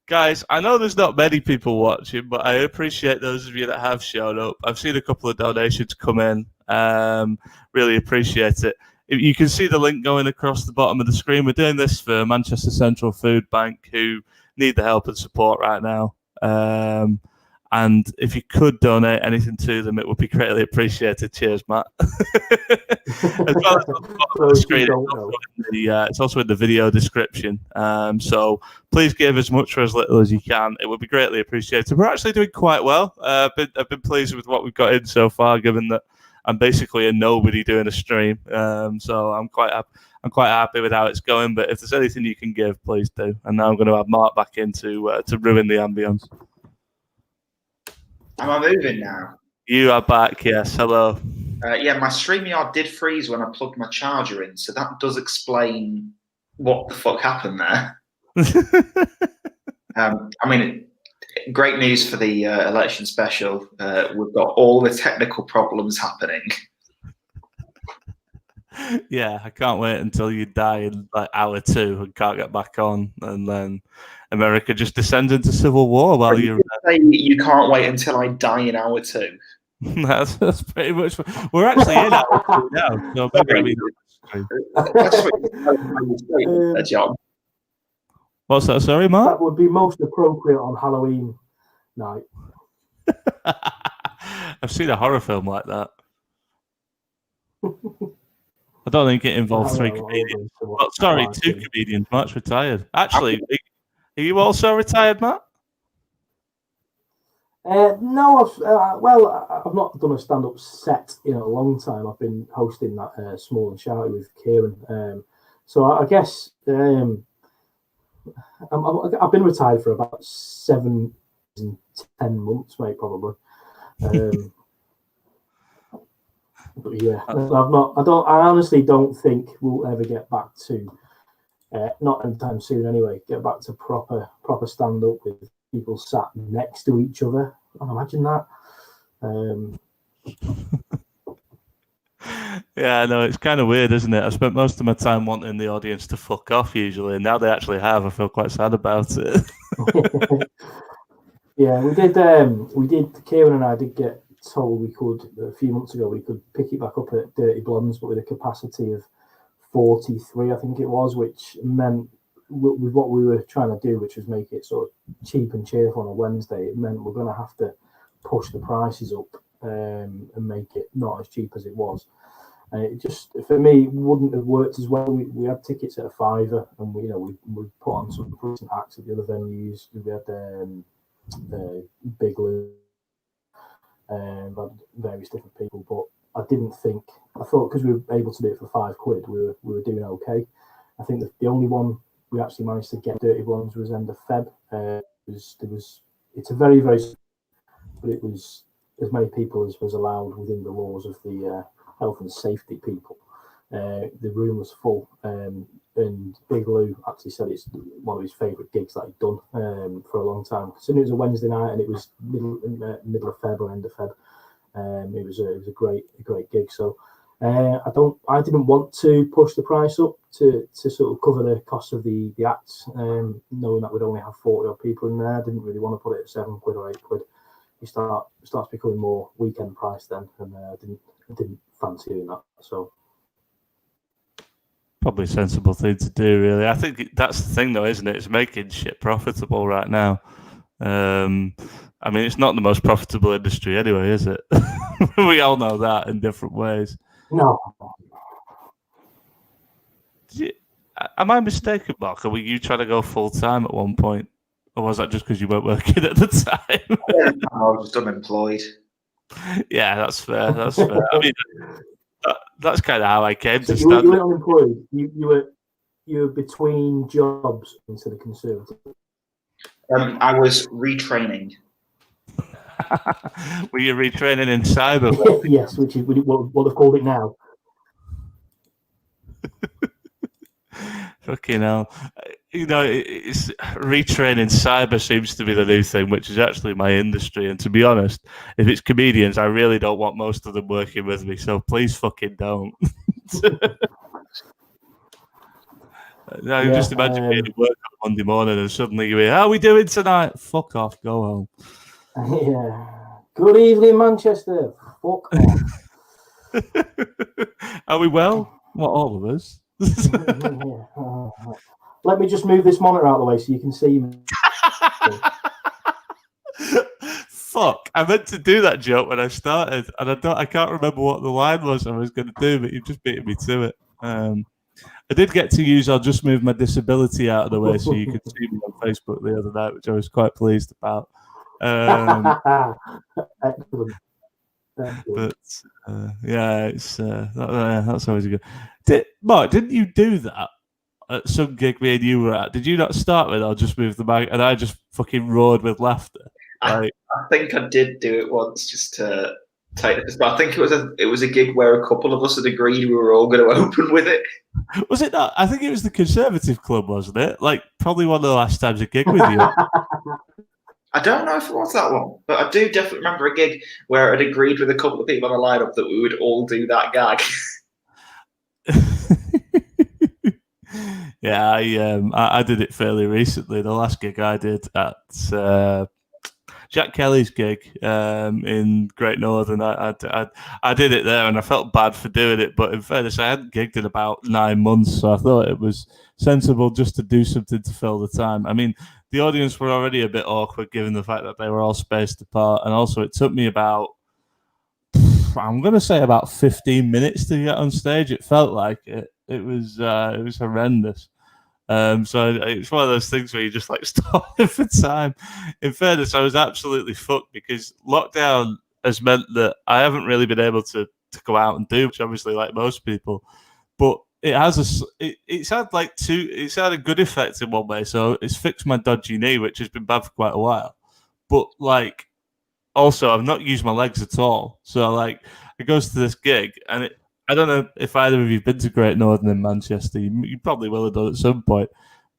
Guys, I know there's not many people watching, but I appreciate those of you that have shown up. I've seen a couple of donations come in. Really appreciate it. You can see the link going across the bottom of the screen. We're doing this for Manchester Central Foodbank, who need the help and support right now. And if you could donate anything to them, it would be greatly appreciated. Cheers, Matt. As well as on the bottom of the screen, it's also in the video description. So please give as much or as little as you can. It would be greatly appreciated. We're actually doing quite well. I've been pleased with what we've got in so far, given that I'm basically a nobody doing a stream. So I'm quite happy with how it's going. But if there's anything you can give, please do. And now I'm going to have Mark back in to ruin the ambience. Am I moving now? You are back, yes. Hello. Yeah, my StreamYard did freeze when I plugged my charger in, so that does explain what the fuck happened there. I mean, great news for the election special. We've got all the technical problems happening. Yeah, I can't wait until you die in like hour 2 and can't get back on, and then America just descends into civil war while you're. You can't wait until I die in hour 2. That's pretty much. We're actually in hour 2 now. So maybe John. What's that? Sorry, Mark. That would be most appropriate on Halloween night. I've seen a horror film like that. I don't think it involved 3 comedians. Oh, sorry, 2 comedians. Matt's retired. Actually, are you also retired, Matt? No, I've not done a stand-up set in a long time. I've been hosting that Small and Shouty with Kieran. So I guess I've been retired for about 7 and 10 months, mate, probably. But yeah, I honestly don't think we'll ever get back to, not anytime soon anyway, get back to proper stand-up with people sat next to each other. Oh, imagine that. Yeah, no, it's kind of weird, isn't it? I spent most of my time wanting the audience to fuck off usually, and now they actually have. I feel quite sad about it. Yeah, we did. Kieran and I did get told we could a few months ago. We could pick it back up at Dirty Blondes, but with a capacity of 43, I think it was, which meant with what we were trying to do, which was make it sort of cheap and cheerful on a Wednesday, it meant we're going to have to push the prices up and make it not as cheap as it was. And it just, for me, wouldn't have worked as well. We had tickets at a £5, and we put on some recent acts at the other venues. We had Big Lou, had various different people, but I thought because we were able to do it for £5, we were doing okay. I think the only one we actually managed to get Dirty Ones was end of Feb. It's a very, very, but it was as many people as was allowed within the laws of the health and safety people. The room was full, and Big Lou actually said it's one of his favourite gigs that he'd done for a long time. Considering it was a Wednesday night and it was middle of Feb or end of Feb, it was a great gig. So I didn't want to push the price up to sort of cover the cost of the acts, knowing that we'd only have 40 odd people in there. I didn't really want to put it at £7 or £8. It starts becoming more weekend price then, and I didn't fancy doing that. So probably a sensible thing to do, really. I think that's the thing, though, isn't it? It's making shit profitable right now. I mean, it's not the most profitable industry anyway, is it? We all know that in different ways. No. Am I mistaken, Mark? Or were you trying to go full time at one point? Or was that just because you weren't working at the time? I was just unemployed. Yeah, that's fair. That's fair. I mean, that's kind of how I came to stand. You weren't unemployed. You were between jobs instead of conservative. I was retraining. Were you retraining in cyber? Yes, which is what they've called it now. Fucking hell. It's retraining cyber seems to be the new thing, which is actually my industry. And to be honest, if it's comedians, I really don't want most of them working with me. So please fucking don't. Just imagine being at work on Monday morning and suddenly you hear, "How are we doing tonight?" Fuck off, go home. Yeah. Good evening, Manchester. Fuck off. Are we well? What, all of us? Let me just move this monitor out of the way so you can see me. Fuck! I meant to do that joke when I started, and I can't remember what the line was I was going to do, but you've just beaten me to it. I did get to use "I'll just move my disability out of the way so you could see me on Facebook the other night, which I was quite pleased about. Excellent. But yeah, it's that's always good. Mark, didn't you do that at some gig me and you were at? Did you not start with "I'll just move the mic" and I just fucking roared with laughter? I think I did do it once just to take this, but I think it was a gig where a couple of us had agreed we were all going to open with it. Was it not? I think it was the Conservative Club, wasn't it? Like probably one of the last times I gig with you. I don't know if it was that one, but I do definitely remember a gig where I'd agreed with a couple of people on the lineup that we would all do that gag. Yeah, I did it fairly recently. The last gig I did at Jack Kelly's gig in Great Northern, I did it there, and I felt bad for doing it. But in fairness, I hadn't gigged in about 9 months, so I thought it was sensible just to do something to fill the time. I mean, the audience were already a bit awkward given the fact that they were all spaced apart, and also it took me about, I'm going to say about 15 minutes to get on stage. It felt like it. It was horrendous. So it's one of those things where you just like stop for time. In fairness, I was absolutely fucked because lockdown has meant that I haven't really been able to go out and do, which obviously like most people. But it has it's had a good effect in one way. So it's fixed my dodgy knee, which has been bad for quite a while. But like, also I've not used my legs at all. So like, it goes to this gig, and I don't know if either of you've been to Great Northern in Manchester. You probably will have done at some point.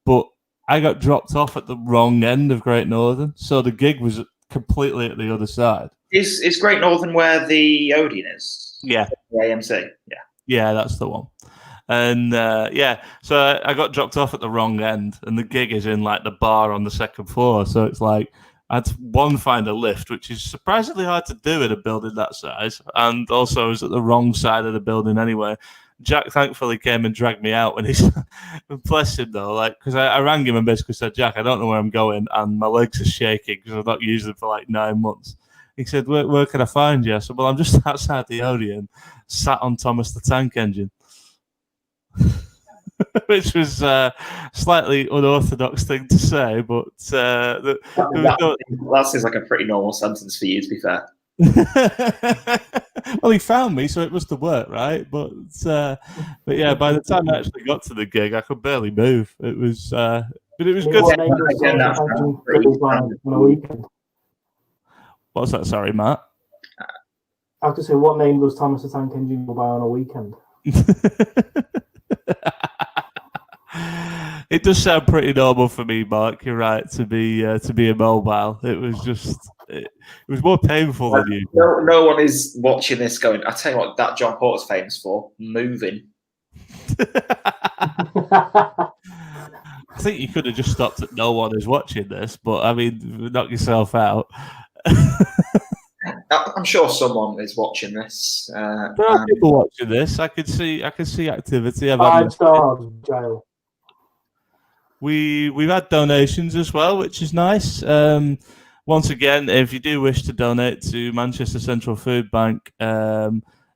But I got dropped off at the wrong end of Great Northern, so the gig was completely at the other side. Is Great Northern where the Odeon is? Yeah. The AMC? Yeah. Yeah, that's the one. And so I got dropped off at the wrong end, and the gig is in like the bar on the second floor. So it's like I had to find a lift, which is surprisingly hard to do in a building that size, and also I was at the wrong side of the building anyway. Jack thankfully came and dragged me out, and he's bless him though, like because I rang him and basically said, "Jack, I don't know where I'm going, and my legs are shaking because I've not used them for like 9 months." He said, "Where can I find you?" I said, "Well, I'm just outside the Odeon, sat on Thomas the Tank Engine." Which was a slightly unorthodox thing to say, but that seems like a pretty normal sentence for you, to be fair. Well, he found me, so it must have worked, right? But yeah, by the time I actually got to the gig, I could barely move. It was, but it was good. What's that? Sorry, Matt. I have to say, what name does Thomas the Tank Engine go by on a weekend? It does sound pretty normal for me, Mark. You're right to be immobile. It was just it was more painful than you. No one is watching this going, I tell you what, that John Porter's famous for, moving. I think you could have just stopped at no one is watching this, but I mean, knock yourself out. I'm sure someone is watching this. There are people watching this. I can see activity. 5 stars, jail. We've had donations as well, which is nice. Once again, if you do wish to donate to Manchester Central Foodbank,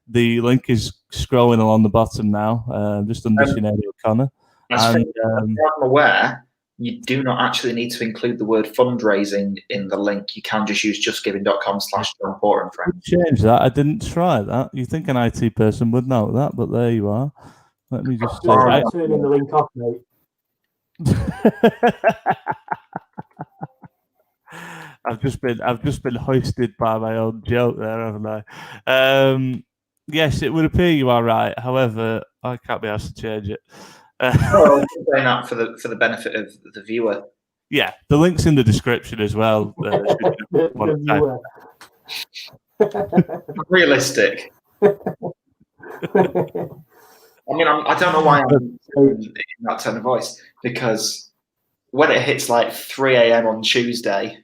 the link is scrolling along the bottom now, just under Sinead O'Connor. As I'm aware, you do not actually need to include the word fundraising in the link. You can just use justgiving.com/John Porter and friends. Change that. I didn't try that. You think an IT person would know that, but there you are. Let me just turning the link off, mate. I've just been hoisted by my own joke there, haven't I? Yes, it would appear you are right. However, I can't be asked to change it. Oh, I'm saying that for the benefit of the viewer. Yeah, the link's in the description as well. Realistic. I mean, I don't know why I'm in that tone of voice, because when it hits like 3 a.m. on Tuesday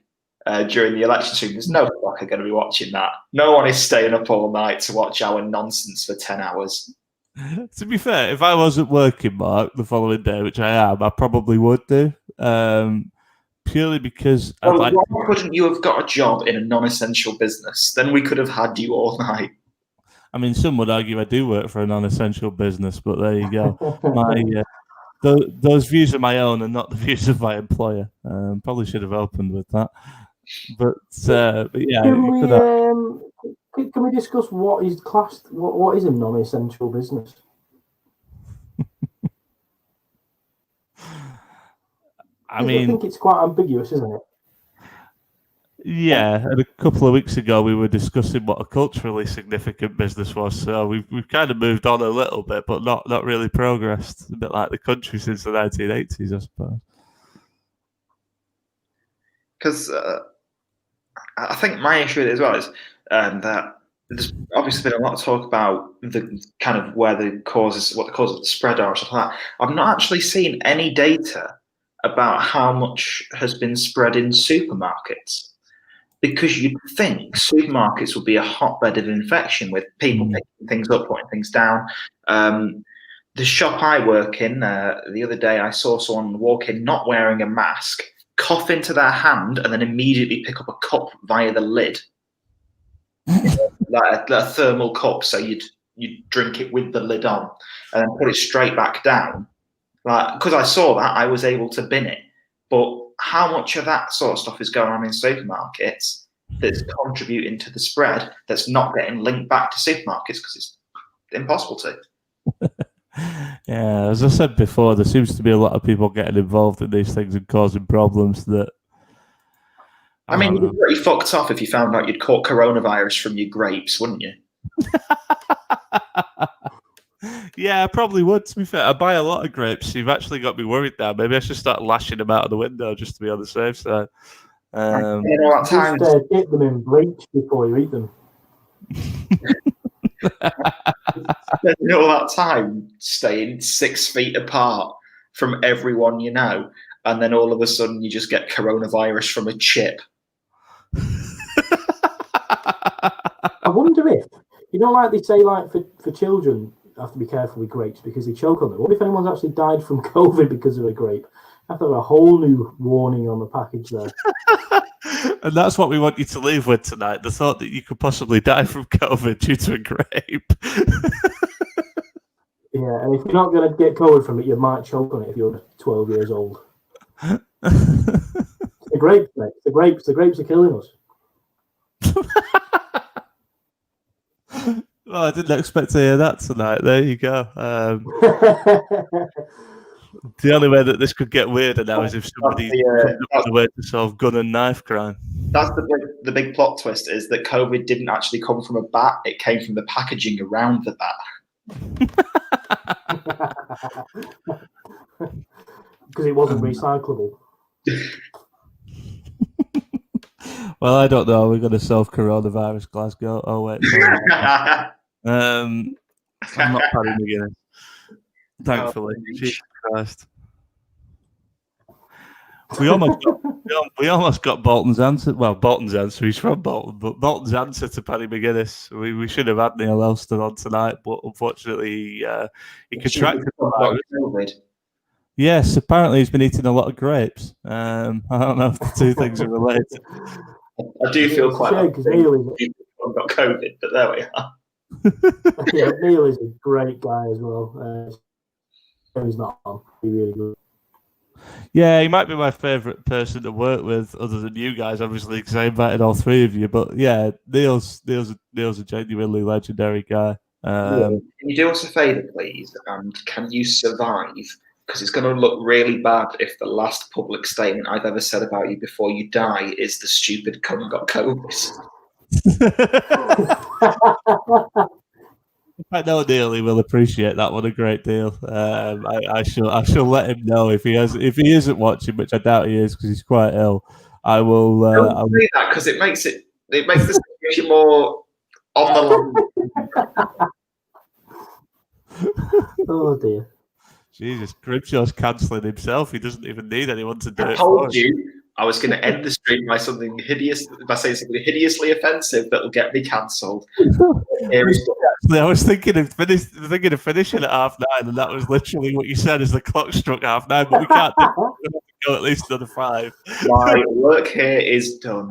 during the election stream, there's no fucker going to be watching that. No one is staying up all night to watch our nonsense for 10 hours. To be fair, if I wasn't working, Mark, the following day, which I am, I probably would do. Purely because why couldn't you have got a job in a non-essential business? Then we could have had you all night. I mean, some would argue I do work for a non-essential business, but there you go. Those views are my own and not the views of my employer. Probably should have opened with that. But yeah. Can we discuss what is classed? What is a non-essential business? I think it's quite ambiguous, isn't it? Yeah, and a couple of weeks ago we were discussing what a culturally significant business was. So we've kind of moved on a little bit, but not really progressed. A bit like the country since the 1980s, I suppose. Because I think my issue with it as well is that there's obviously been a lot of talk about the kind of what the causes of the spread are, or stuff like that. I've not actually seen any data about how much has been spread in supermarkets, because you'd think supermarkets would be a hotbed of infection with people picking things up, putting things down. The shop I work in, the other day I saw someone walk in not wearing a mask, cough into their hand, and then immediately pick up a cup via the lid. like a thermal cup, so you'd drink it with the lid on and then put it straight back down. Because I saw that, I was able to bin it. But how much of that sort of stuff is going on in supermarkets that's contributing to the spread that's not getting linked back to supermarkets, because it's impossible to? Yeah, as I said before, there seems to be a lot of people getting involved in these things and causing problems that... I mean, you'd be pretty fucked off if you found out you'd caught coronavirus from your grapes, wouldn't you? Yeah, I probably would, to be fair. I buy a lot of grapes, so you've actually got me worried now. Maybe I should start lashing them out of the window just to be on the safe side. Just dip them in bleach before you eat them. Spending all that time staying 6 feet apart from everyone you know, and then all of a sudden you just get coronavirus from a chip. I wonder if, like they say, like for children, you have to be careful with grapes because they choke on them. What if anyone's actually died from COVID because of a grape? I have to have a whole new warning on the package there. And that's what we want you to leave with tonight, the thought that you could possibly die from COVID due to a grape. Yeah, and if you're not going to get COVID from it, you might choke on it if you're 12 years old. It's the grapes, mate. The grapes are killing us. Well, I didn't expect to hear that tonight. There you go. The only way that this could get weirder now is if somebody comes up with a way to solve gun and knife crime. That's the big plot twist, is that COVID didn't actually come from a bat. It came from the packaging around the bat. Because it wasn't recyclable. Well, I don't know. We're going to solve coronavirus, Glasgow. Oh, wait. I'm not Paddy McGuinness. Thankfully. Jesus Christ. We almost got Bolton's answer. Well, Bolton's answer. He's from Bolton, but Bolton's answer to Paddy McGuinness. We should have had Neil Elston on tonight, but unfortunately, he contracted COVID. Yes, apparently he's been eating a lot of grapes. I don't know if the two things are related. I do feel quite because Neil got COVID, but there we are. Yeah, Neil is a great guy as well. He's not on. He's really good. Yeah, he might be my favourite person to work with, other than you guys, obviously, because I invited all three of you. But yeah, Neil's a genuinely legendary guy. Can you do us a favour, please? And can you survive because it's going to look really bad if the last public statement I've ever said about you before you die is the stupid cunt got COVID. I know Neil will appreciate that one a great deal. I shall let him know if he isn't watching, which I doubt he is because he's quite ill. I will. Don't say that because it makes the situation more on the line. Oh dear. Jesus, Grimshaw's cancelling himself. He doesn't even need anyone to do it. I told you I was going to end the stream by saying something hideously offensive that will get me cancelled. I was thinking of finishing at 9:30, and that was literally what you said as the clock struck 9:30. But we can't do it. We have to go at least another 5. My work here is done.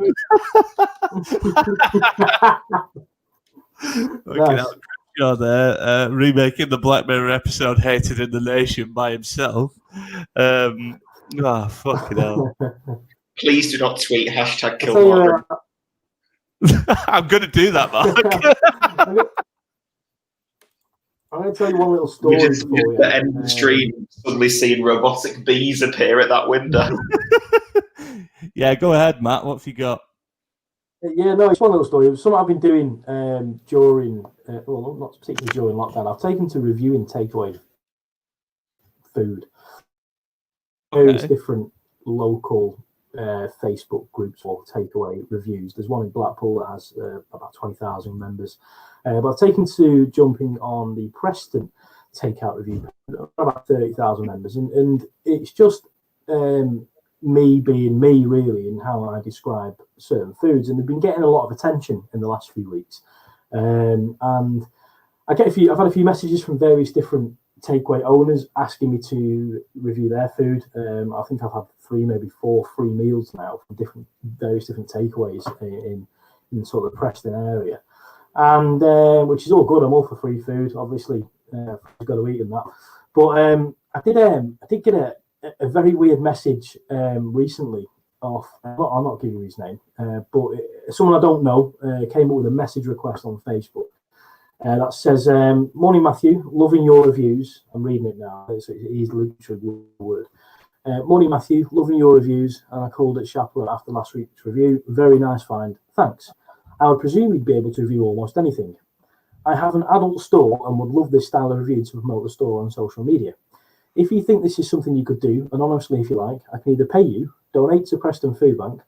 Nice. There, remaking the Black Mirror episode "Hated in the Nation" by himself. Fucking hell! Please do not tweet #KillMark. I'm going to do that, Mark. I'm going to tell you one little story. At the end of the stream, suddenly seeing robotic bees appear at that window. Yeah, go ahead, Matt. What have you got? Yeah, no, it's one little story. It was something I've been doing during, well, not particularly during lockdown. I've taken to reviewing takeaway food. Various different local Facebook groups for takeaway reviews. There's one in Blackpool that has about 20,000 members. But I've taken to jumping on the Preston takeout review, about 30,000 members. And it's just me being me, really, in how I describe certain foods. And they've been getting a lot of attention in the last few weeks. And I've had a few messages from various different takeaway owners asking me to review their food. I think I've had 3, maybe 4 free meals now from various different takeaways in sort of the Preston area, and which is all good. I'm all for free food, obviously. I've got to eat in that. But I did get a very weird message recently off. I'll not give you his name, but someone I don't know came up with a message request on Facebook. That says, "Morning, Matthew. Loving your reviews." I'm reading it now. He's literally the word. "Morning, Matthew. Loving your reviews. And I called at Shapler after last week's review. Very nice find. Thanks. I would presume you'd be able to review almost anything. I have an adult store and would love this style of review to promote the store on social media. If you think this is something you could do, anonymously if you like, I can either pay you, donate to Preston Foodbank,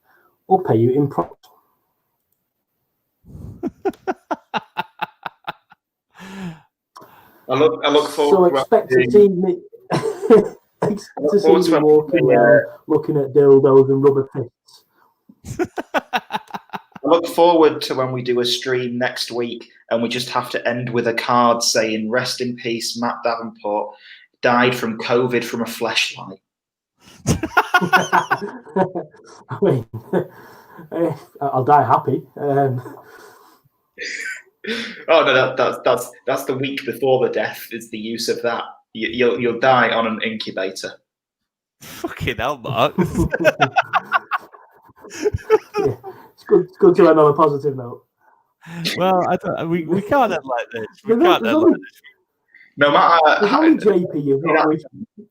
or pay you in props." I look forward. So expect to see me. Expect to see me walking around, looking at dildos and rubber fists. I look forward to when we do a stream next week and we just have to end with a card saying, "Rest in peace, Matt Davenport. Died from COVID from a fleshlight." I mean, I'll die happy. Oh no, that's the week before the death. Is the use of that? You'll die on an incubator. Fucking hell, Mark. Yeah, it's good to end on a positive note. Well, we can't end like this. We can't end like this. No matter how many JP you've not wished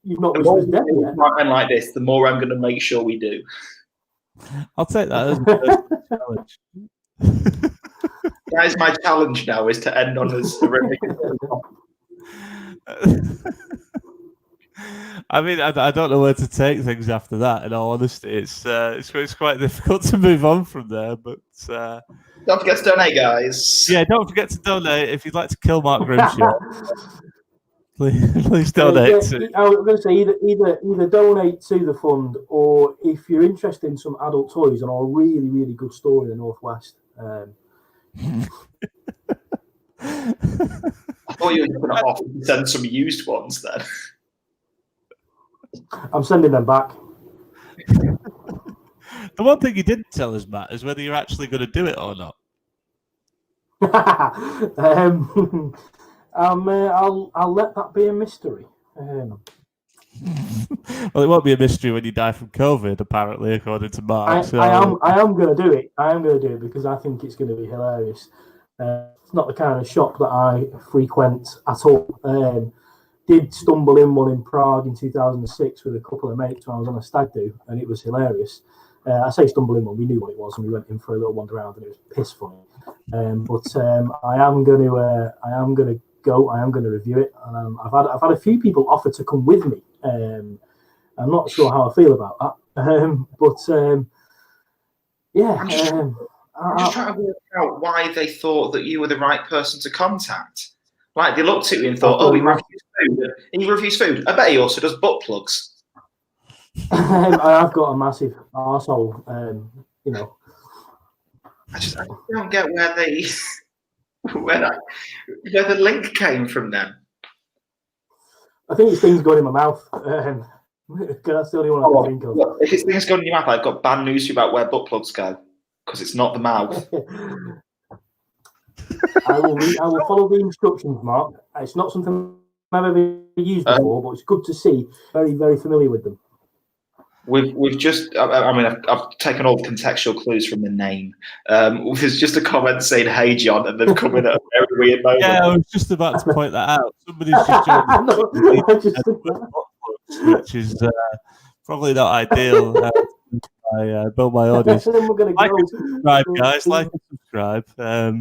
was dead yet. And like this, the more I'm going to make sure we do. I'll take that as a challenge. That is my challenge now: is to end on as horrific. I mean, I don't know where to take things after that. In all honesty, it's quite difficult to move on from there. But don't forget to donate, guys. Yeah, don't forget to donate if you'd like to kill Mark Grimshaw. Please donate. I was going to say either donate to the fund, or if you're interested in some adult toys, and a really, really good store in the Northwest. I thought you were going to offer to send some used ones then. I'm sending them back. The one thing you didn't tell us, Matt, is whether you're actually going to do it or not. I'll let that be a mystery. Well, it won't be a mystery when you die from COVID, apparently, according to Mark. I am going to do it. I am going to do it because I think it's going to be hilarious. It's not the kind of shop that I frequent at all. did stumble in one in Prague in 2006 with a couple of mates when I was on a stag do, and it was hilarious. I say stumble in one, we knew what it was, and we went in for a little wander around, and it was piss funny. But I am going to go. I am going to review it. I've had a few people offer to come with me. I'm not sure how I feel about that. Yeah. I'm just trying to work out why they thought that you were the right person to contact. Like, they looked at you and thought, he reviews food. He reviews food. I bet he also does butt plugs. I've got a massive arsehole, I don't get where the link came from then. I think it's things going in my mouth. That's the only one I can think of. Look, if it's things going in your mouth, I've got bad news for you about where butt plugs go, because it's not the mouth. I will follow the instructions, Mark. It's not something I've ever used before, but it's good to see. Very, very familiar with them. We've just, I've taken all the contextual clues from the name. There's just a comment saying, "Hey, John," and they've come in at a very weird moment. Yeah, I was just about to point that out. Somebody's just joined, which is probably not ideal. I built my audience. Like and subscribe, guys. Like and subscribe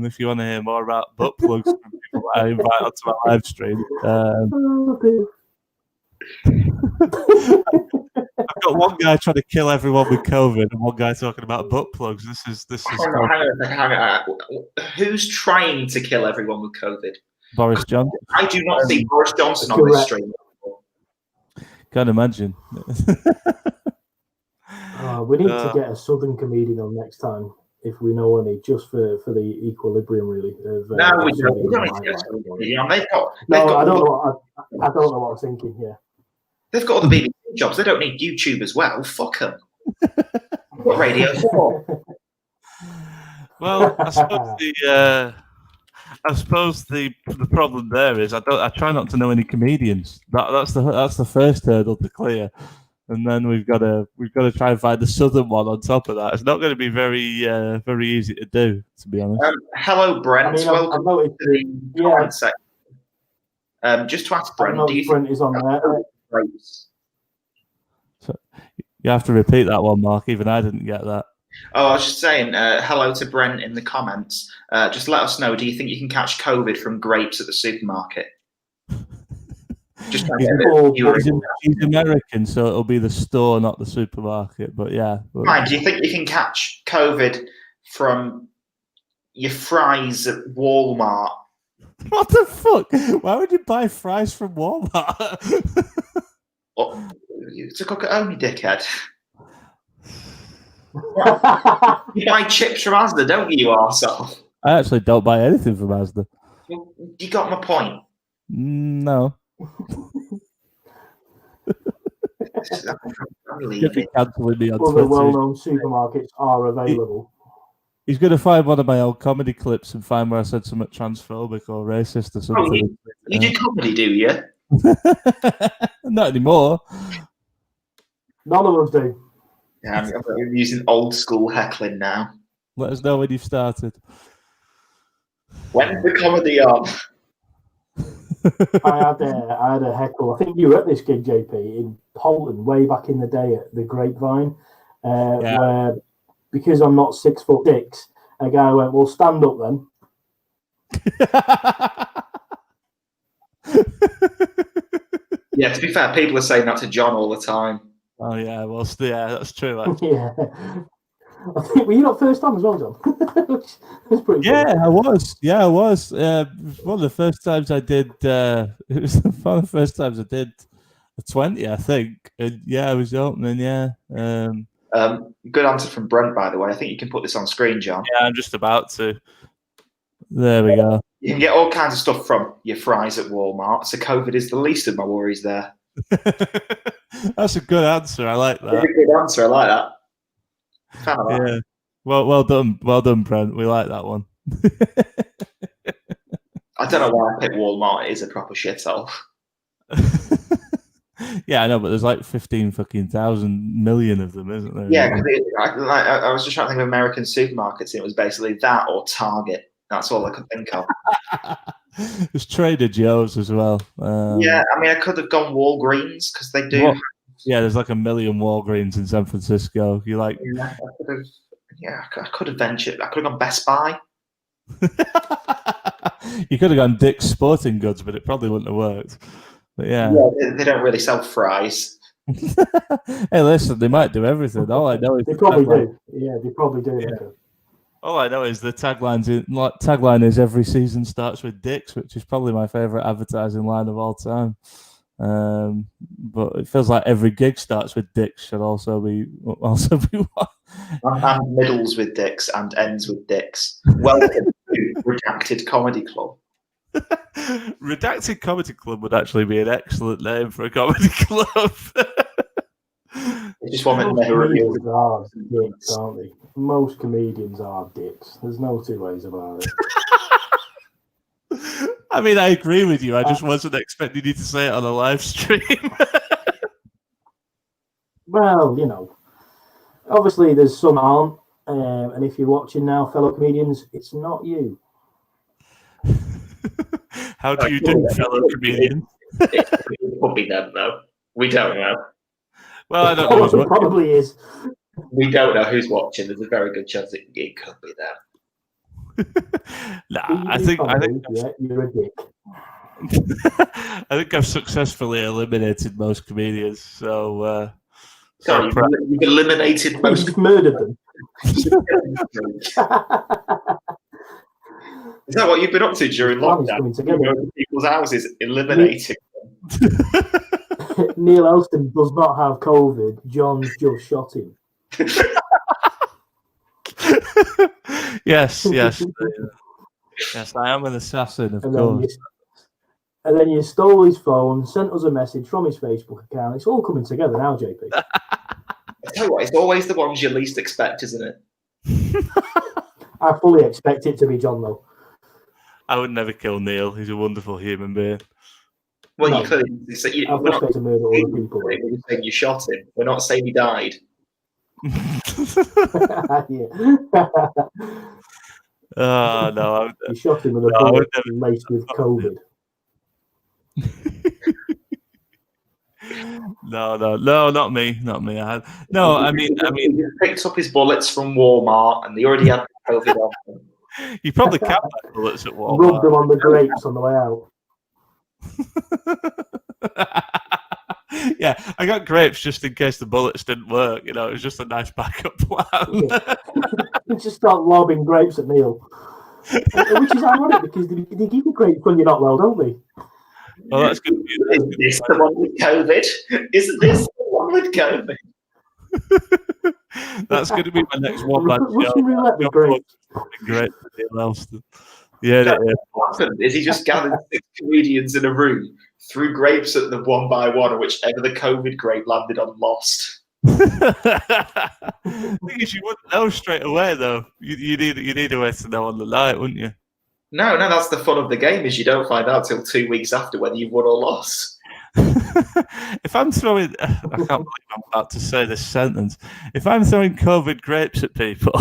if you want to hear more about butt plugs from people that I invite onto my live stream. I've got one guy trying to kill everyone with COVID and one guy talking about butt plugs. This is. Hang on. Who's trying to kill everyone with COVID? Boris Johnson. I do not see Boris Johnson on this stream. Can't imagine. We need to get a Southern comedian on next time, if we know any, just for the equilibrium, really. No, we don't. We don't need to get a Southern comedian. I don't know what I'm thinking. Yeah, they've got all the BBC jobs. They don't need YouTube as well. Fuck them. What Radio 4? Well, I suppose the problem there is I try not to know any comedians. That's the first hurdle to clear, and then we've got to try and find the Southern one on top of that. It's not going to be very easy to do, to be honest. Hello, Brent. Welcome to the comment section. Just to ask Brent, do you think Brent is on there? So you have to repeat that one, Mark. Even I didn't get that. Oh, I was just saying hello to Brent in the comments. Just let us know. Do you think you can catch COVID from grapes at the supermarket? Just he's American, so it'll be the store, not the supermarket. But yeah. Fine. Do you think you can catch COVID from your fries at Walmart? What the fuck? Why would you buy fries from Walmart? To cook at home, you dickhead. You buy chips from Asda, don't you arsehole? I actually don't buy anything from Asda. You got my point? No. Other well-known supermarkets are available. He's going to find one of my old comedy clips and find where I said something transphobic or racist or something. You do comedy, do you? Not anymore. None of us do. Yeah, I'm using old school heckling now. Let us know when you've started. When's the comedy on? I had a heckle. I think you were at this gig, JP, in Poland way back in the day at the Grapevine, where because I'm not 6'6", a guy went, "Well, stand up then." Yeah, to be fair, people are saying that to John all the time. Oh yeah, well, yeah, that's true. Actually. Yeah. I think, were you not first time as well, John? That's pretty yeah, cool. I was. Yeah, I was. One of the first times I did. It was one of the first times I did a 20, I think. And yeah, I was opening. Yeah. Good answer from Brent, by the way. I think you can put this on screen, John. Yeah, I'm just about to. There we go. You can get all kinds of stuff from your fries at Walmart. So COVID is the least of my worries there. That's a good answer. I like that. That's a good answer. I like that. Yeah. Well done. Well done, Brent. We like that one. I don't know why I picked Walmart. It is a proper shithole. Yeah, I know, but there's like 15,000 million of them, isn't there? Yeah, I was just trying to think of American supermarkets, and it was basically that or Target. That's all I could think of. There's Trader Joe's as well. Yeah, I mean, I could have gone Walgreens because they do. Yeah, there's like 1 million Walgreens in San Francisco. You like? Yeah, I could have ventured. I could have gone Best Buy. You could have gone Dick's Sporting Goods, but it probably wouldn't have worked. But yeah, they don't really sell fries. Hey, listen, they might do everything. All I know is they probably do. Yeah, they probably do. Yeah. All I know is the tagline is every season starts with Dick's, which is probably my favorite advertising line of all time. But it feels like every gig starts with Dick's should also be one. And middles with Dick's and ends with Dick's. Welcome to Redacted Comedy Club. Redacted Comedy Club would actually be an excellent name for a comedy club. Just one Most comedians are dicks, aren't they? Most comedians are dicks. There's no two ways about it. I mean, I agree with you. I just wasn't expecting you to say it on a live stream. Well, you know, obviously there's some aren't, and if you're watching now, fellow comedians, it's not you. How do you do, fellow comedians? It could be them, though. We don't know. Well, I don't know. It probably is. We don't know who's watching. There's a very good chance it could be them. I think yeah, you're a dick. I think I've successfully eliminated most comedians. So, sorry, you've eliminated most. You've murdered them. Is that what you've been up to during lockdown? Going to people's houses, eliminating them. Neil Elston does not have COVID. John's just shot him. Yes. Yes, I am an assassin, of course. And then you stole his phone, sent us a message from his Facebook account. It's all coming together now, JP. I tell you what, it's always the ones you least expect, isn't it? I fully expect it to be John, though. I would never kill Neil. He's a wonderful human being. Well, no, you clearly we're not to murder all the people. We're saying you shot him. We're not saying he died. Oh, no. You shot him with a bullet laced with COVID. No, not me. I mean, he picked up his bullets from Walmart, and they already had COVID on them. You probably can't buy bullets at Walmart. Rubbed them on the grapes on the way out. Yeah, I got grapes just in case the bullets didn't work. You know, it was just a nice backup plan. Yeah. You just start lobbing grapes at Neil, which is ironic because they give you grapes when you're not well, don't they? Well, that's good. Is this the one with COVID? Isn't this the one with COVID? That's going to be my next one-man show. Russian roulette with grapes. Great for Neil Elston. Yeah. What happened is he just gathered 6 comedians in a room, threw grapes at them one by one, and whichever the COVID grape landed on lost. The thing is, you wouldn't know straight away, though. You need a way to know on the night, wouldn't you? No, that's the fun of the game, is you don't find out till 2 weeks after whether you've won or lost. If I'm throwing, I can't believe I'm about to say this sentence. If I'm throwing COVID grapes at people.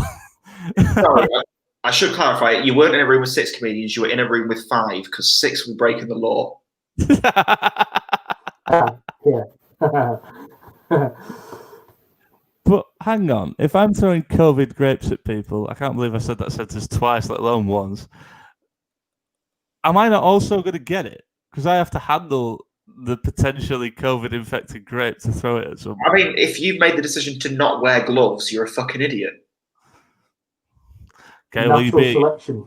Sorry, I should clarify, you weren't in a room with 6 comedians, you were in a room with 5, because 6 were breaking the law. Yeah. But hang on, if I'm throwing COVID grapes at people, I can't believe I said that sentence twice, let alone once. Am I not also going to get it? Because I have to handle the potentially COVID-infected grape to throw it at someone. I mean, if you've made the decision to not wear gloves, you're a fucking idiot. Okay, well, selection.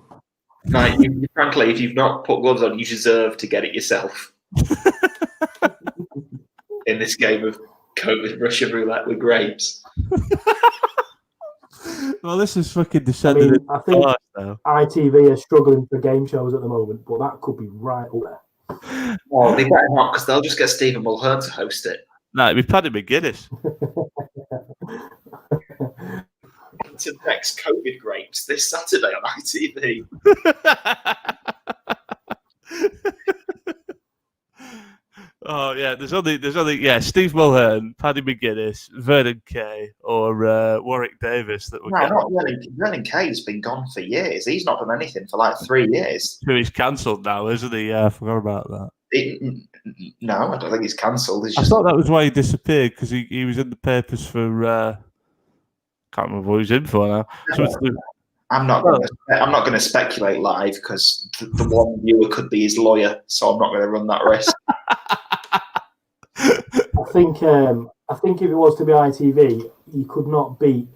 Like, frankly, if you've not put gloves on, you deserve to get it yourself. In this game of COVID Russian roulette with grapes. Well, this is fucking descended. I think ITV are struggling for game shows at the moment, but that could be right up there. Oh, they better not, because they'll just get Stephen Mulhern to host it. No, it'd be Paddy McGuinness. To next COVID grapes this Saturday on ITV. Oh yeah, there's only Steve Mulhern, Paddy McGuinness, Vernon Kay, or Warwick Davis that would No, get. not Brennan Kay's been gone for years. He's not done anything for like 3 years. So he's cancelled now, isn't he? Yeah, I forgot about that. No, I don't think he's cancelled. I thought that was why he disappeared, because he was in the papers for can't remember what he was in for now. I'm not going to speculate live because the one viewer could be his lawyer, so I'm not going to run that risk. I think if it was to be ITV, you could not beat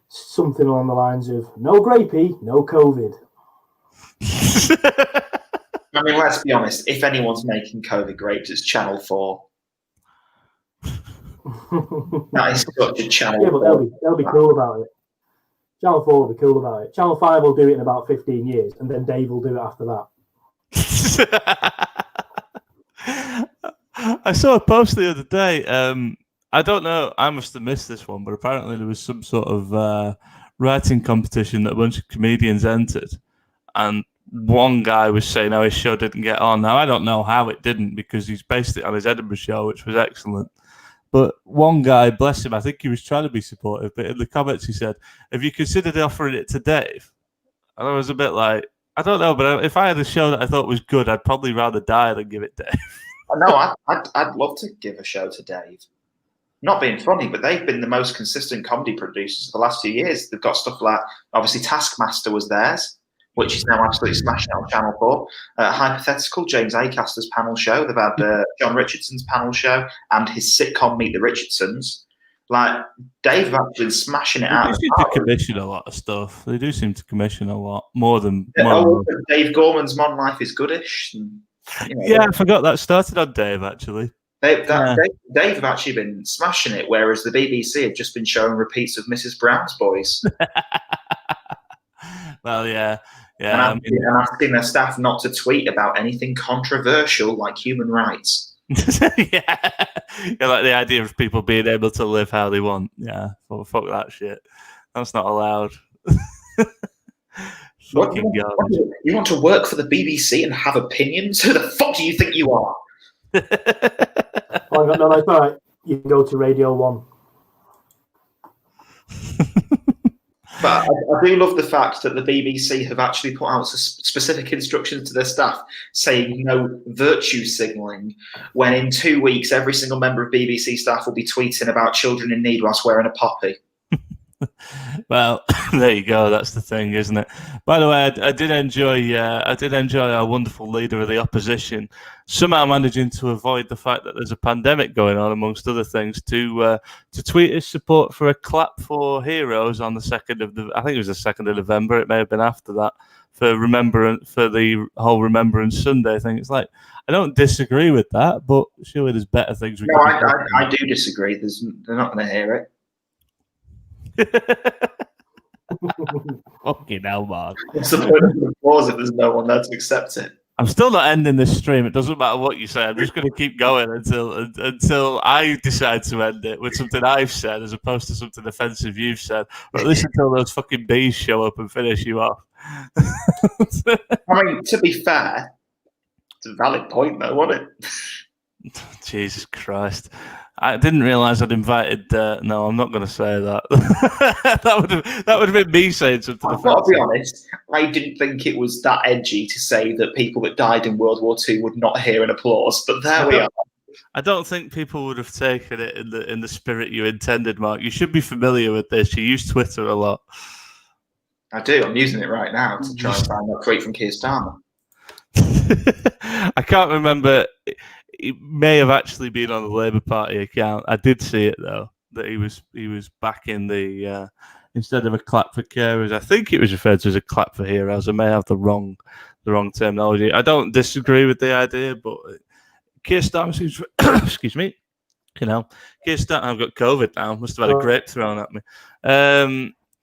something along the lines of no grapey, no COVID. I mean, let's be honest. If anyone's making COVID grapes, it's Channel 4. That is such a Channel 4. Yeah, but they'll be cool about it. Channel 4 will be cool about it. Channel 5 will do it in about 15 years, and then Dave will do it after that. I saw a post the other day. I don't know. I must have missed this one, but apparently there was some sort of writing competition that a bunch of comedians entered, and one guy was saying how his show didn't get on. Now, I don't know how it didn't, because he's based it on his Edinburgh show, which was excellent. But one guy, bless him, I think he was trying to be supportive, but in the comments he said, "Have you considered offering it to Dave?" And I was a bit like, I don't know, but if I had a show that I thought was good, I'd probably rather die than give it Dave. No, I'd love to give a show to Dave. Not being funny, but they've been the most consistent comedy producers for the last few years. They've got stuff like, obviously, Taskmaster was theirs, which is now absolutely smashing out Channel 4. Hypothetical, James Acaster's panel show. They've had John Richardson's panel show and his sitcom Meet the Richardsons. Like, Dave have actually been smashing it out. They seem to commission a lot of stuff. They do seem to commission a lot, more than... Dave Gorman's Modern Life is Goodish. And, yeah, I forgot that started on Dave, actually. Dave have actually been smashing it, whereas the BBC have just been showing repeats of Mrs. Brown's Boys. Well, yeah. And asking their staff not to tweet about anything controversial like human rights. Yeah, like the idea of people being able to live how they want. Yeah, well, fuck that shit. That's not allowed. Fucking God. You want to work for the BBC and have opinions? Who the fuck do you think you are? No, it's all right. You can go to Radio 1. But I do love the fact that the BBC have actually put out specific instructions to their staff saying no virtue signalling, when in 2 weeks every single member of BBC staff will be tweeting about children in need whilst wearing a poppy. Well, there you go. That's the thing, isn't it? By the way, I did enjoy our wonderful leader of the opposition somehow managing to avoid the fact that there's a pandemic going on, amongst other things, to tweet his support for a clap for heroes on the 2nd of I think it was the 2nd of November. It may have been after that, for the whole Remembrance Sunday thing. It's like, I don't disagree with that, but surely there's better things. No, I do disagree. They're not going to hear it. Fucking hell, Mark. What's the point of the applause if there's no one there to accept it? I'm still not ending this stream. It doesn't matter what you say. I'm just going to keep going until I decide to end it with something I've said, as opposed to something offensive you've said. Or at least until those fucking bees show up and finish you off. I mean, to be fair, it's a valid point, though, wasn't it? Jesus Christ. I didn't realise I'd invited... no, I'm not going to say that. that would have been me saying something. I've got to be honest, I didn't think it was that edgy to say that people that died in World War II would not hear an applause, but there we are. I don't think people would have taken it in the spirit you intended, Mark. You should be familiar with this. You use Twitter a lot. I do. I'm using it right now to try and find that tweet from Keir Starmer. I can't remember... It may have actually been on the Labour Party account. I did see it, though, that he was back in the instead of a clap for carers, I think it was referred to as a clap for heroes. I may have the wrong terminology. I don't disagree with the idea, but Keir Starmer seems excuse me, Keir Starmer. I've got COVID now. Must have had a grape thrown at me.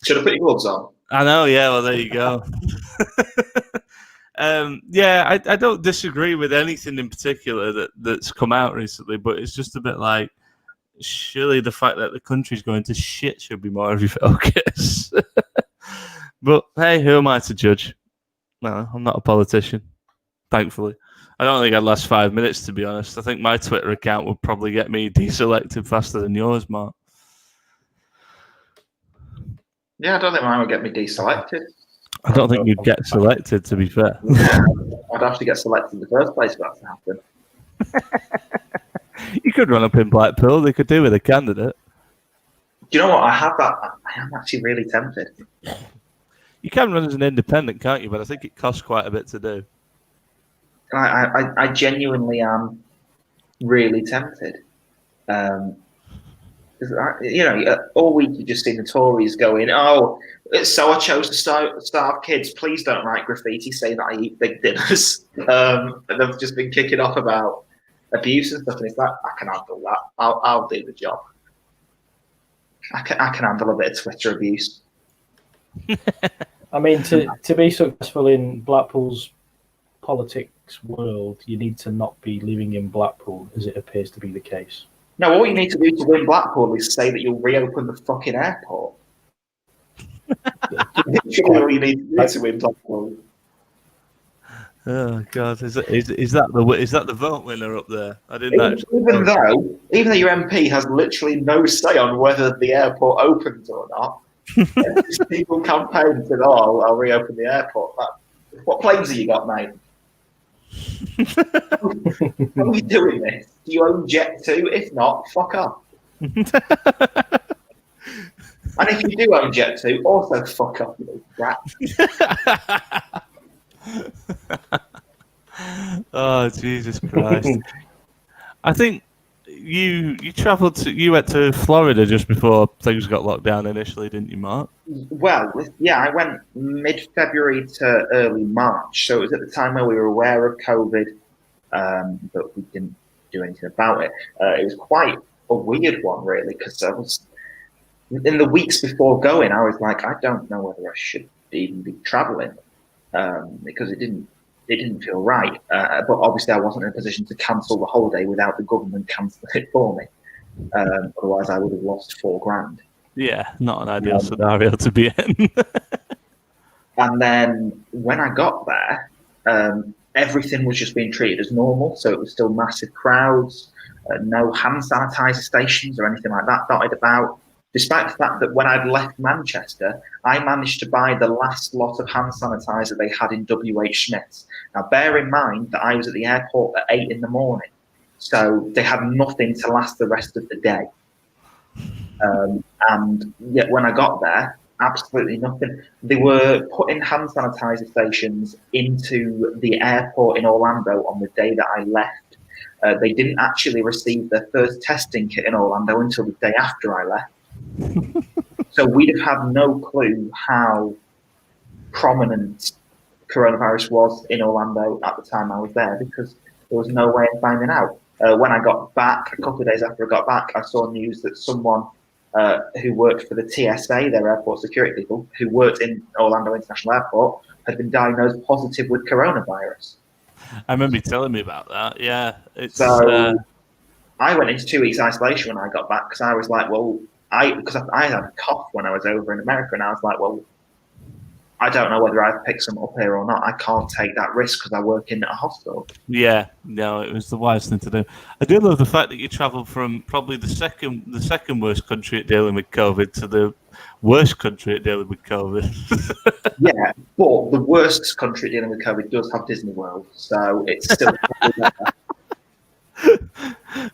Should have put your gloves on. I know. Yeah. Well, there you go. I don't disagree with anything in particular that's come out recently, but it's just a bit like, surely the fact that the country's going to shit should be more of your focus. But hey, who am I to judge? No, I'm not a politician, thankfully. I don't think I'd last 5 minutes, to be honest. I think my Twitter account would probably get me deselected faster than yours, Mark. Yeah, I don't think mine would get me deselected. I don't think you'd get selected, to be fair. I'd have to get selected in the first place for that to happen. You could run up in Blackpool. They could do with a candidate. Do you know what? I am actually really tempted. You can run as an independent, can't you? But I think it costs quite a bit to do. I genuinely am really tempted. All week you just see the Tories going, "Oh, so I chose to starve kids. Please don't write graffiti saying that I eat big dinners." And they've just been kicking off about abuse and stuff. And it's like, I can handle that. I'll do the job. I can handle a bit of Twitter abuse. I mean, to be successful in Blackpool's politics world, you need to not be living in Blackpool, as it appears to be the case. No, all you need to do to win Blackpool is say that you'll reopen the fucking airport. Literally all you need to do to win Blackpool. Oh God, is that the vote winner up there? I didn't Even though your MP has literally no say on whether the airport opens or not, people campaign said, "Oh, I'll reopen the airport." What planes have you got, mate? How are you doing this? Do you own Jet2? If not, fuck off. And if you do own Jet2, also fuck off, you little brat. Oh, Jesus Christ. I think you went to Florida just before things got locked down initially, didn't you, Mark? Well, yeah, I went mid-February to early March, so it was at the time where we were aware of COVID, but we didn't do anything about it. It was quite a weird one, really, because I was in the weeks before going, I was like, I don't know whether I should even be traveling, because it didn't feel right. But obviously, I wasn't in a position to cancel the holiday without the government cancelling it for me. Otherwise, I would have lost $4,000. Yeah, not an ideal scenario to be in. And then when I got there, everything was just being treated as normal. So it was still massive crowds, no hand sanitizer stations or anything like that dotted about. Despite the fact that when I'd left Manchester, I managed to buy the last lot of hand sanitizer they had in WH Smith's. Now, bear in mind that I was at the airport at 8 in the morning, so they had nothing to last the rest of the day. And yet when I got there, absolutely nothing. They were putting hand sanitizer stations into the airport in Orlando on the day that I left. They didn't actually receive their first testing kit in Orlando until the day after I left. So we'd have had no clue how prominent coronavirus was in Orlando at the time I was there, because there was no way of finding out. When I got back, a couple of days after I got back, I saw news that someone who worked for the TSA, their airport security people, who worked in Orlando International Airport, had been diagnosed positive with coronavirus. I remember you telling me about that. Yeah. So I went into 2 weeks isolation when I got back, because I was like, well, because I had a cough when I was over in America, and I was like, well, I don't know whether I've picked some up here or not. I can't take that risk because I work in a hospital. Yeah, no, it was the wise thing to do. I do love the fact that you travelled from probably the second worst country at dealing with COVID to the worst country at dealing with COVID. Yeah, but the worst country at dealing with COVID does have Disney World, so it's still.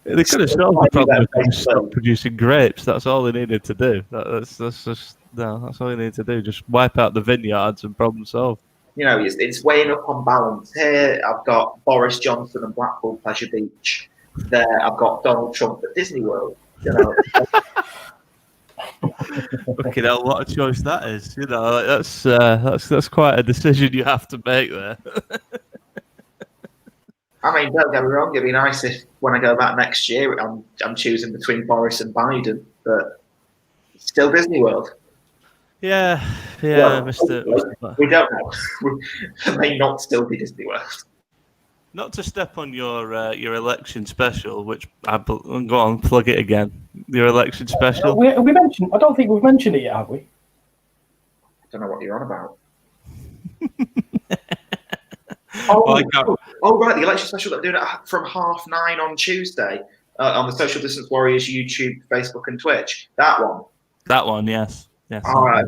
They could have solved the problem if they stopped producing grapes. That's all they needed to do. That's all they needed to do. Just wipe out the vineyards and problem solved. You know, it's weighing up on balance. Here, I've got Boris Johnson and Blackpool Pleasure Beach. There, I've got Donald Trump at Disney World. You know. Okay, now what a choice that is. You know, that's quite a decision you have to make there. I mean, don't get me wrong. It'd be nice if when I go back next year, I'm choosing between Boris and Biden, but it's still Disney World. Yeah, well, Mr. We don't know. It may not still be Disney World. Not to step on your election special, which go on, plug it again. Your election special. We mentioned. I don't think we've mentioned it yet, have we? I don't know what you're on about. Right, the election special that we're doing from 9:30 on Tuesday on the Social Distance Warriors YouTube, Facebook, and Twitch. That one. That one, yes. All right.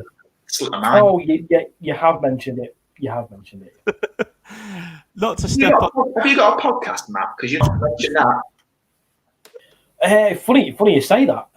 Slipped my mind. Oh, you have mentioned it. You have mentioned it. Not to step up. Have you got a podcast, Matt? Because you not mentioned that. Funny you say that.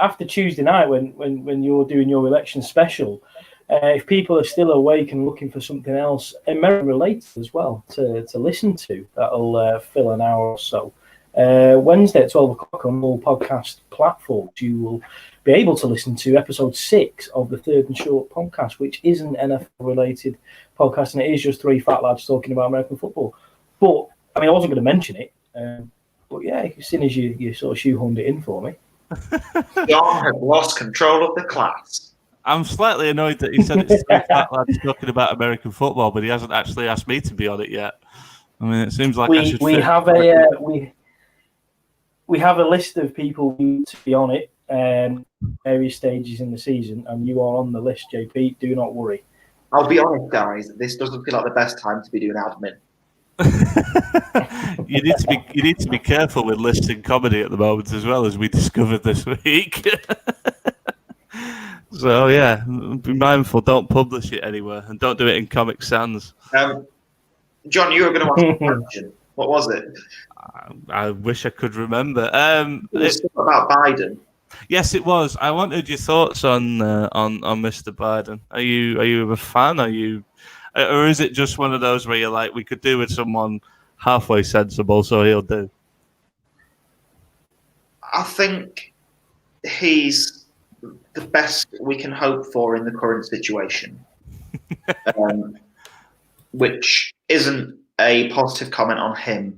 After Tuesday night, when you're doing your election special, if people are still awake and looking for something else, American related as well to listen to, that'll fill an hour or so. Wednesday at 12 o'clock on all podcast platforms, you will be able to listen to episode 6 of the Third and Short podcast, which is an NFL related podcast, and it is just 3 fat lads talking about American football. But I mean, I wasn't going to mention it, but yeah, as soon as you sort of shoehorned it in for me. John has lost control of the class. I'm slightly annoyed that he said it's 3 fat lads talking about American football, but he hasn't actually asked me to be on it yet. I mean, it seems like I should. We have a list of people who need to be on it, various stages in the season, and you are on the list, JP. Do not worry. I'll be honest, guys. This doesn't feel like the best time to be doing admin. You need to be careful with listing comedy at the moment as well, as we discovered this week. So yeah, be mindful. Don't publish it anywhere, and don't do it in Comic Sans. John, you were going to ask a question. What was it? I wish I could remember. It was about Biden. Yes, it was. I wanted your thoughts on Mr. Biden. Are you a fan? Or is it just one of those where you're like, we could do with someone halfway sensible, so he'll do? I think he's the best we can hope for in the current situation, which isn't a positive comment on him.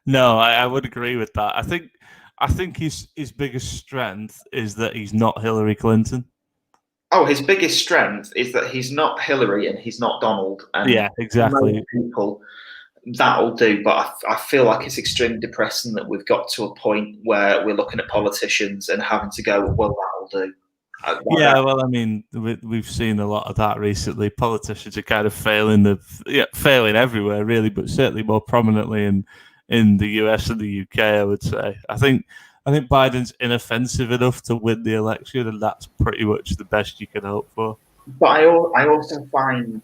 No, I would agree with that. I think his biggest strength is that he's not Hillary Clinton. Oh, his biggest strength is that he's not Hillary and he's not Donald. And yeah, exactly. Most people, that'll do. But I feel like it's extremely depressing that we've got to a point where we're looking at politicians and having to go, well, that'll do. Well, I mean, we've seen a lot of that recently. Politicians are kind of failing everywhere, really, but certainly more prominently in the US and the UK, I would say. I think Biden's inoffensive enough to win the election, and that's pretty much the best you can hope for. But I also find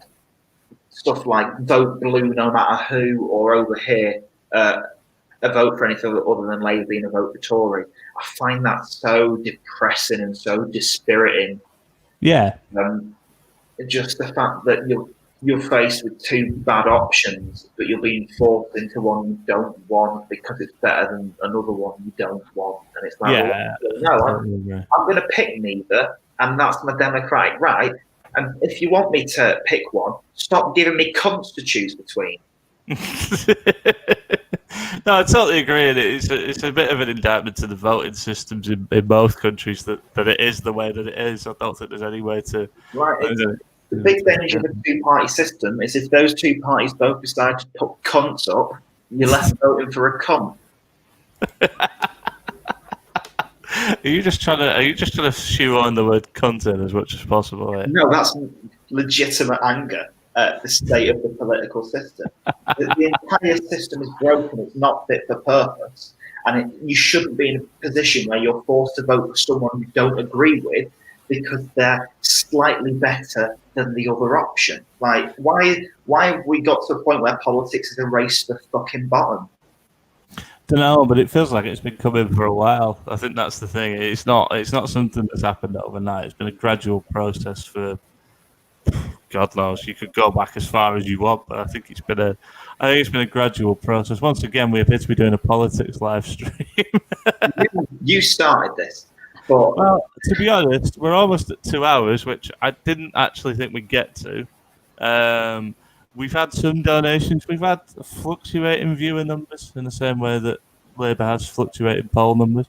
stuff like vote blue no matter who, or over here, a vote for anything other than Labour being a vote for Tory. I find that so depressing and so dispiriting. Yeah. Just the fact that you're faced with 2 bad options, but you're being forced into one you don't want because it's better than another one you don't want. And it's like, I'm going to pick neither, and that's my democratic right. And if you want me to pick one, stop giving me cunts to choose between. No, I totally agree. And it's a bit of an indictment to the voting systems in both countries that it is the way that it is. I don't think there's any way to... Right. The big danger of a 2-party system is if those 2 parties both decide to put cunts up, you're left voting for a cunt. Are you just trying to shoehorn the word cunt in as much as possible? Right? No, that's legitimate anger at the state of the political system. The entire system is broken. It's not fit for purpose. And you shouldn't be in a position where you're forced to vote for someone you don't agree with because they're slightly better than the other option. Like, why have we got to a point where politics is a race to the fucking bottom? Don't know, but it feels like it's been coming for a while. I think that's the thing. It's not something that's happened overnight. It's been a gradual process for God knows. You could go back as far as you want, but I think it's been a gradual process. Once again, we appear to be doing a politics live stream. You started this. But, well, to be honest, we're almost at 2 hours, which I didn't actually think we'd get to. We've had some donations. We've had fluctuating viewer numbers in the same way that Labour has fluctuating poll numbers.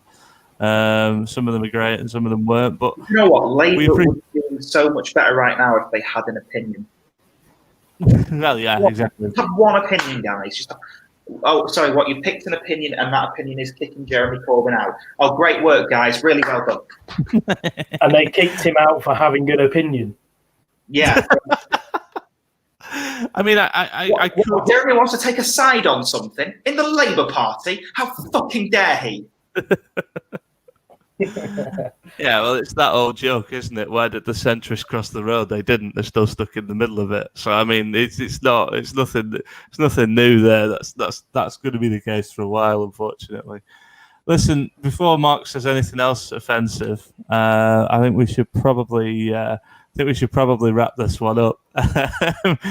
Some of them are great and some of them weren't. But you know what? Labour would be doing so much better right now if they had an opinion. Well, yeah, exactly. Just have one opinion, guys. Just what? You picked an opinion, and that opinion is kicking Jeremy Corbyn out. Oh, great work, guys! Really well done. And they kicked him out for having an opinion. Yeah. I mean, I could... Jeremy wants to take a side on something in the Labour Party. How fucking dare he? Yeah, well, it's that old joke, isn't it? Why did the centrists cross the road? They didn't. They're still stuck in the middle of it. So I mean, it's nothing new there. That's going to be the case for a while, unfortunately. Listen, before Mark says anything else offensive, I think we should probably wrap this one up.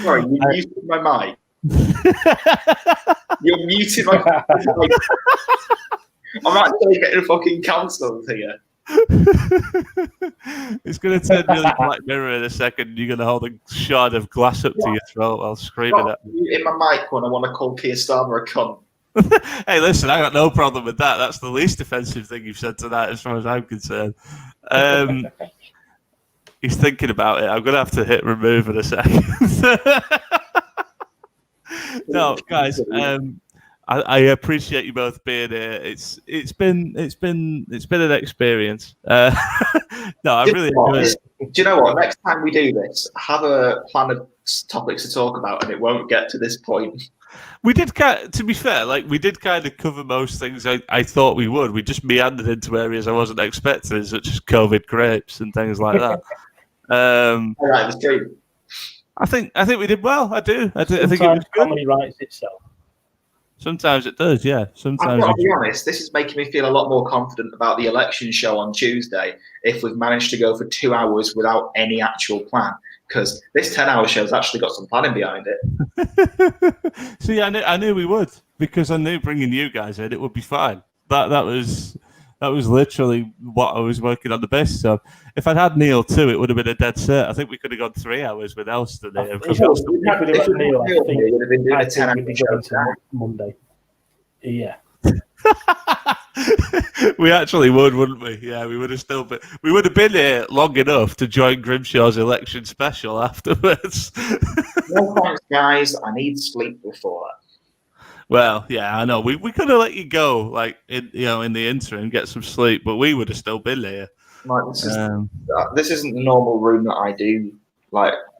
Sorry, you muted my mic. You're muted my mic. I'm actually getting fucking cancelled here. It's going to turn really Black Mirror in a second. You're going to hold a shard of glass up to your throat while screaming at me. In my mic when I want to call Keir Starmer a cunt. Hey, listen, I got no problem with that. That's the least offensive thing you've said tonight, as far as I'm concerned. He's thinking about it. I'm going to have to hit remove in a second. No, guys. I appreciate you both being here. It's been an experience. No, I really enjoyed it. Do you know what? Next time we do this, have a plan of topics to talk about, and it won't get to this point. We did, to be fair, we did kind of cover most things I thought we would. We just meandered into areas I wasn't expecting, such as COVID grapes and things like that. All right, the stream. I think we did well. I think it was good. Comedy writes itself. Sometimes it does, yeah. Sometimes. I've got to be honest, this is making me feel a lot more confident about the election show on Tuesday if we've managed to go for 2 hours without any actual plan. Because this 10-hour show's actually got some planning behind it. See, I knew we would, because I knew bringing you guys in, it would be fine. That was literally what I was working on the basis of. If I'd had Neil too, it would have been a dead cert. I think we could have gone 3 hours with Elston here. If we'd have Neil, I think we'd be going to Monday. Yeah. We actually would, wouldn't we? Yeah, we would have been here long enough to join Grimshaw's election special afterwards. No thanks, guys. I need sleep before that. Well, yeah, I know. We could have let you go, in the interim, get some sleep, but we would have still been here. This isn't the normal room that I do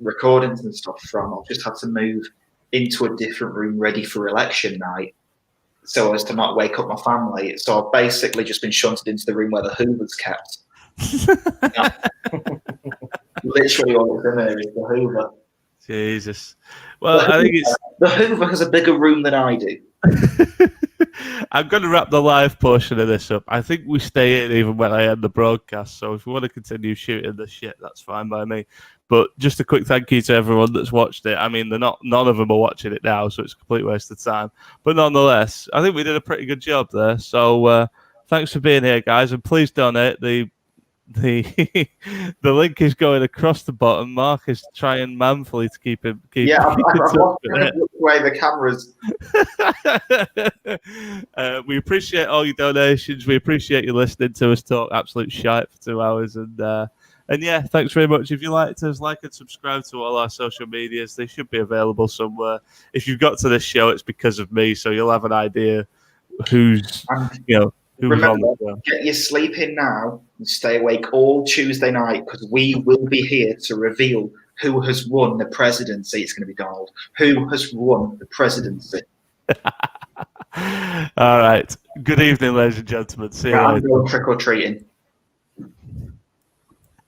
recordings and stuff from. I've just had to move into a different room ready for election night, so as to not wake up my family. So I've basically just been shunted into the room where the Hoover's kept. Literally all that's in there is the Hoover. Jesus. Well, I think the Hoover has a bigger room than I do. I'm going to wrap the live portion of this up. I think we stay in even when I end the broadcast. So if we want to continue shooting the shit, that's fine by me. But just a quick thank you to everyone that's watched it. I mean, none of them are watching it now, so it's a complete waste of time. But nonetheless, I think we did a pretty good job there. So thanks for being here, guys, and please donate. The link is going across the bottom. Mark is trying manfully to keep it. Yeah, I'm away the cameras. We appreciate all your donations. We appreciate you listening to us talk absolute shite for 2 hours. And yeah, thanks very much. If you liked us, like and subscribe to all our social medias. They should be available somewhere. If you've got to this show, it's because of me, so you'll have an idea who's Remember, get your sleep in now and stay awake all Tuesday night, because we will be here to reveal who has won the presidency. It's going to be Donald. Who has won the presidency? All right. Good evening, ladies and gentlemen. See you later. Trick or treating.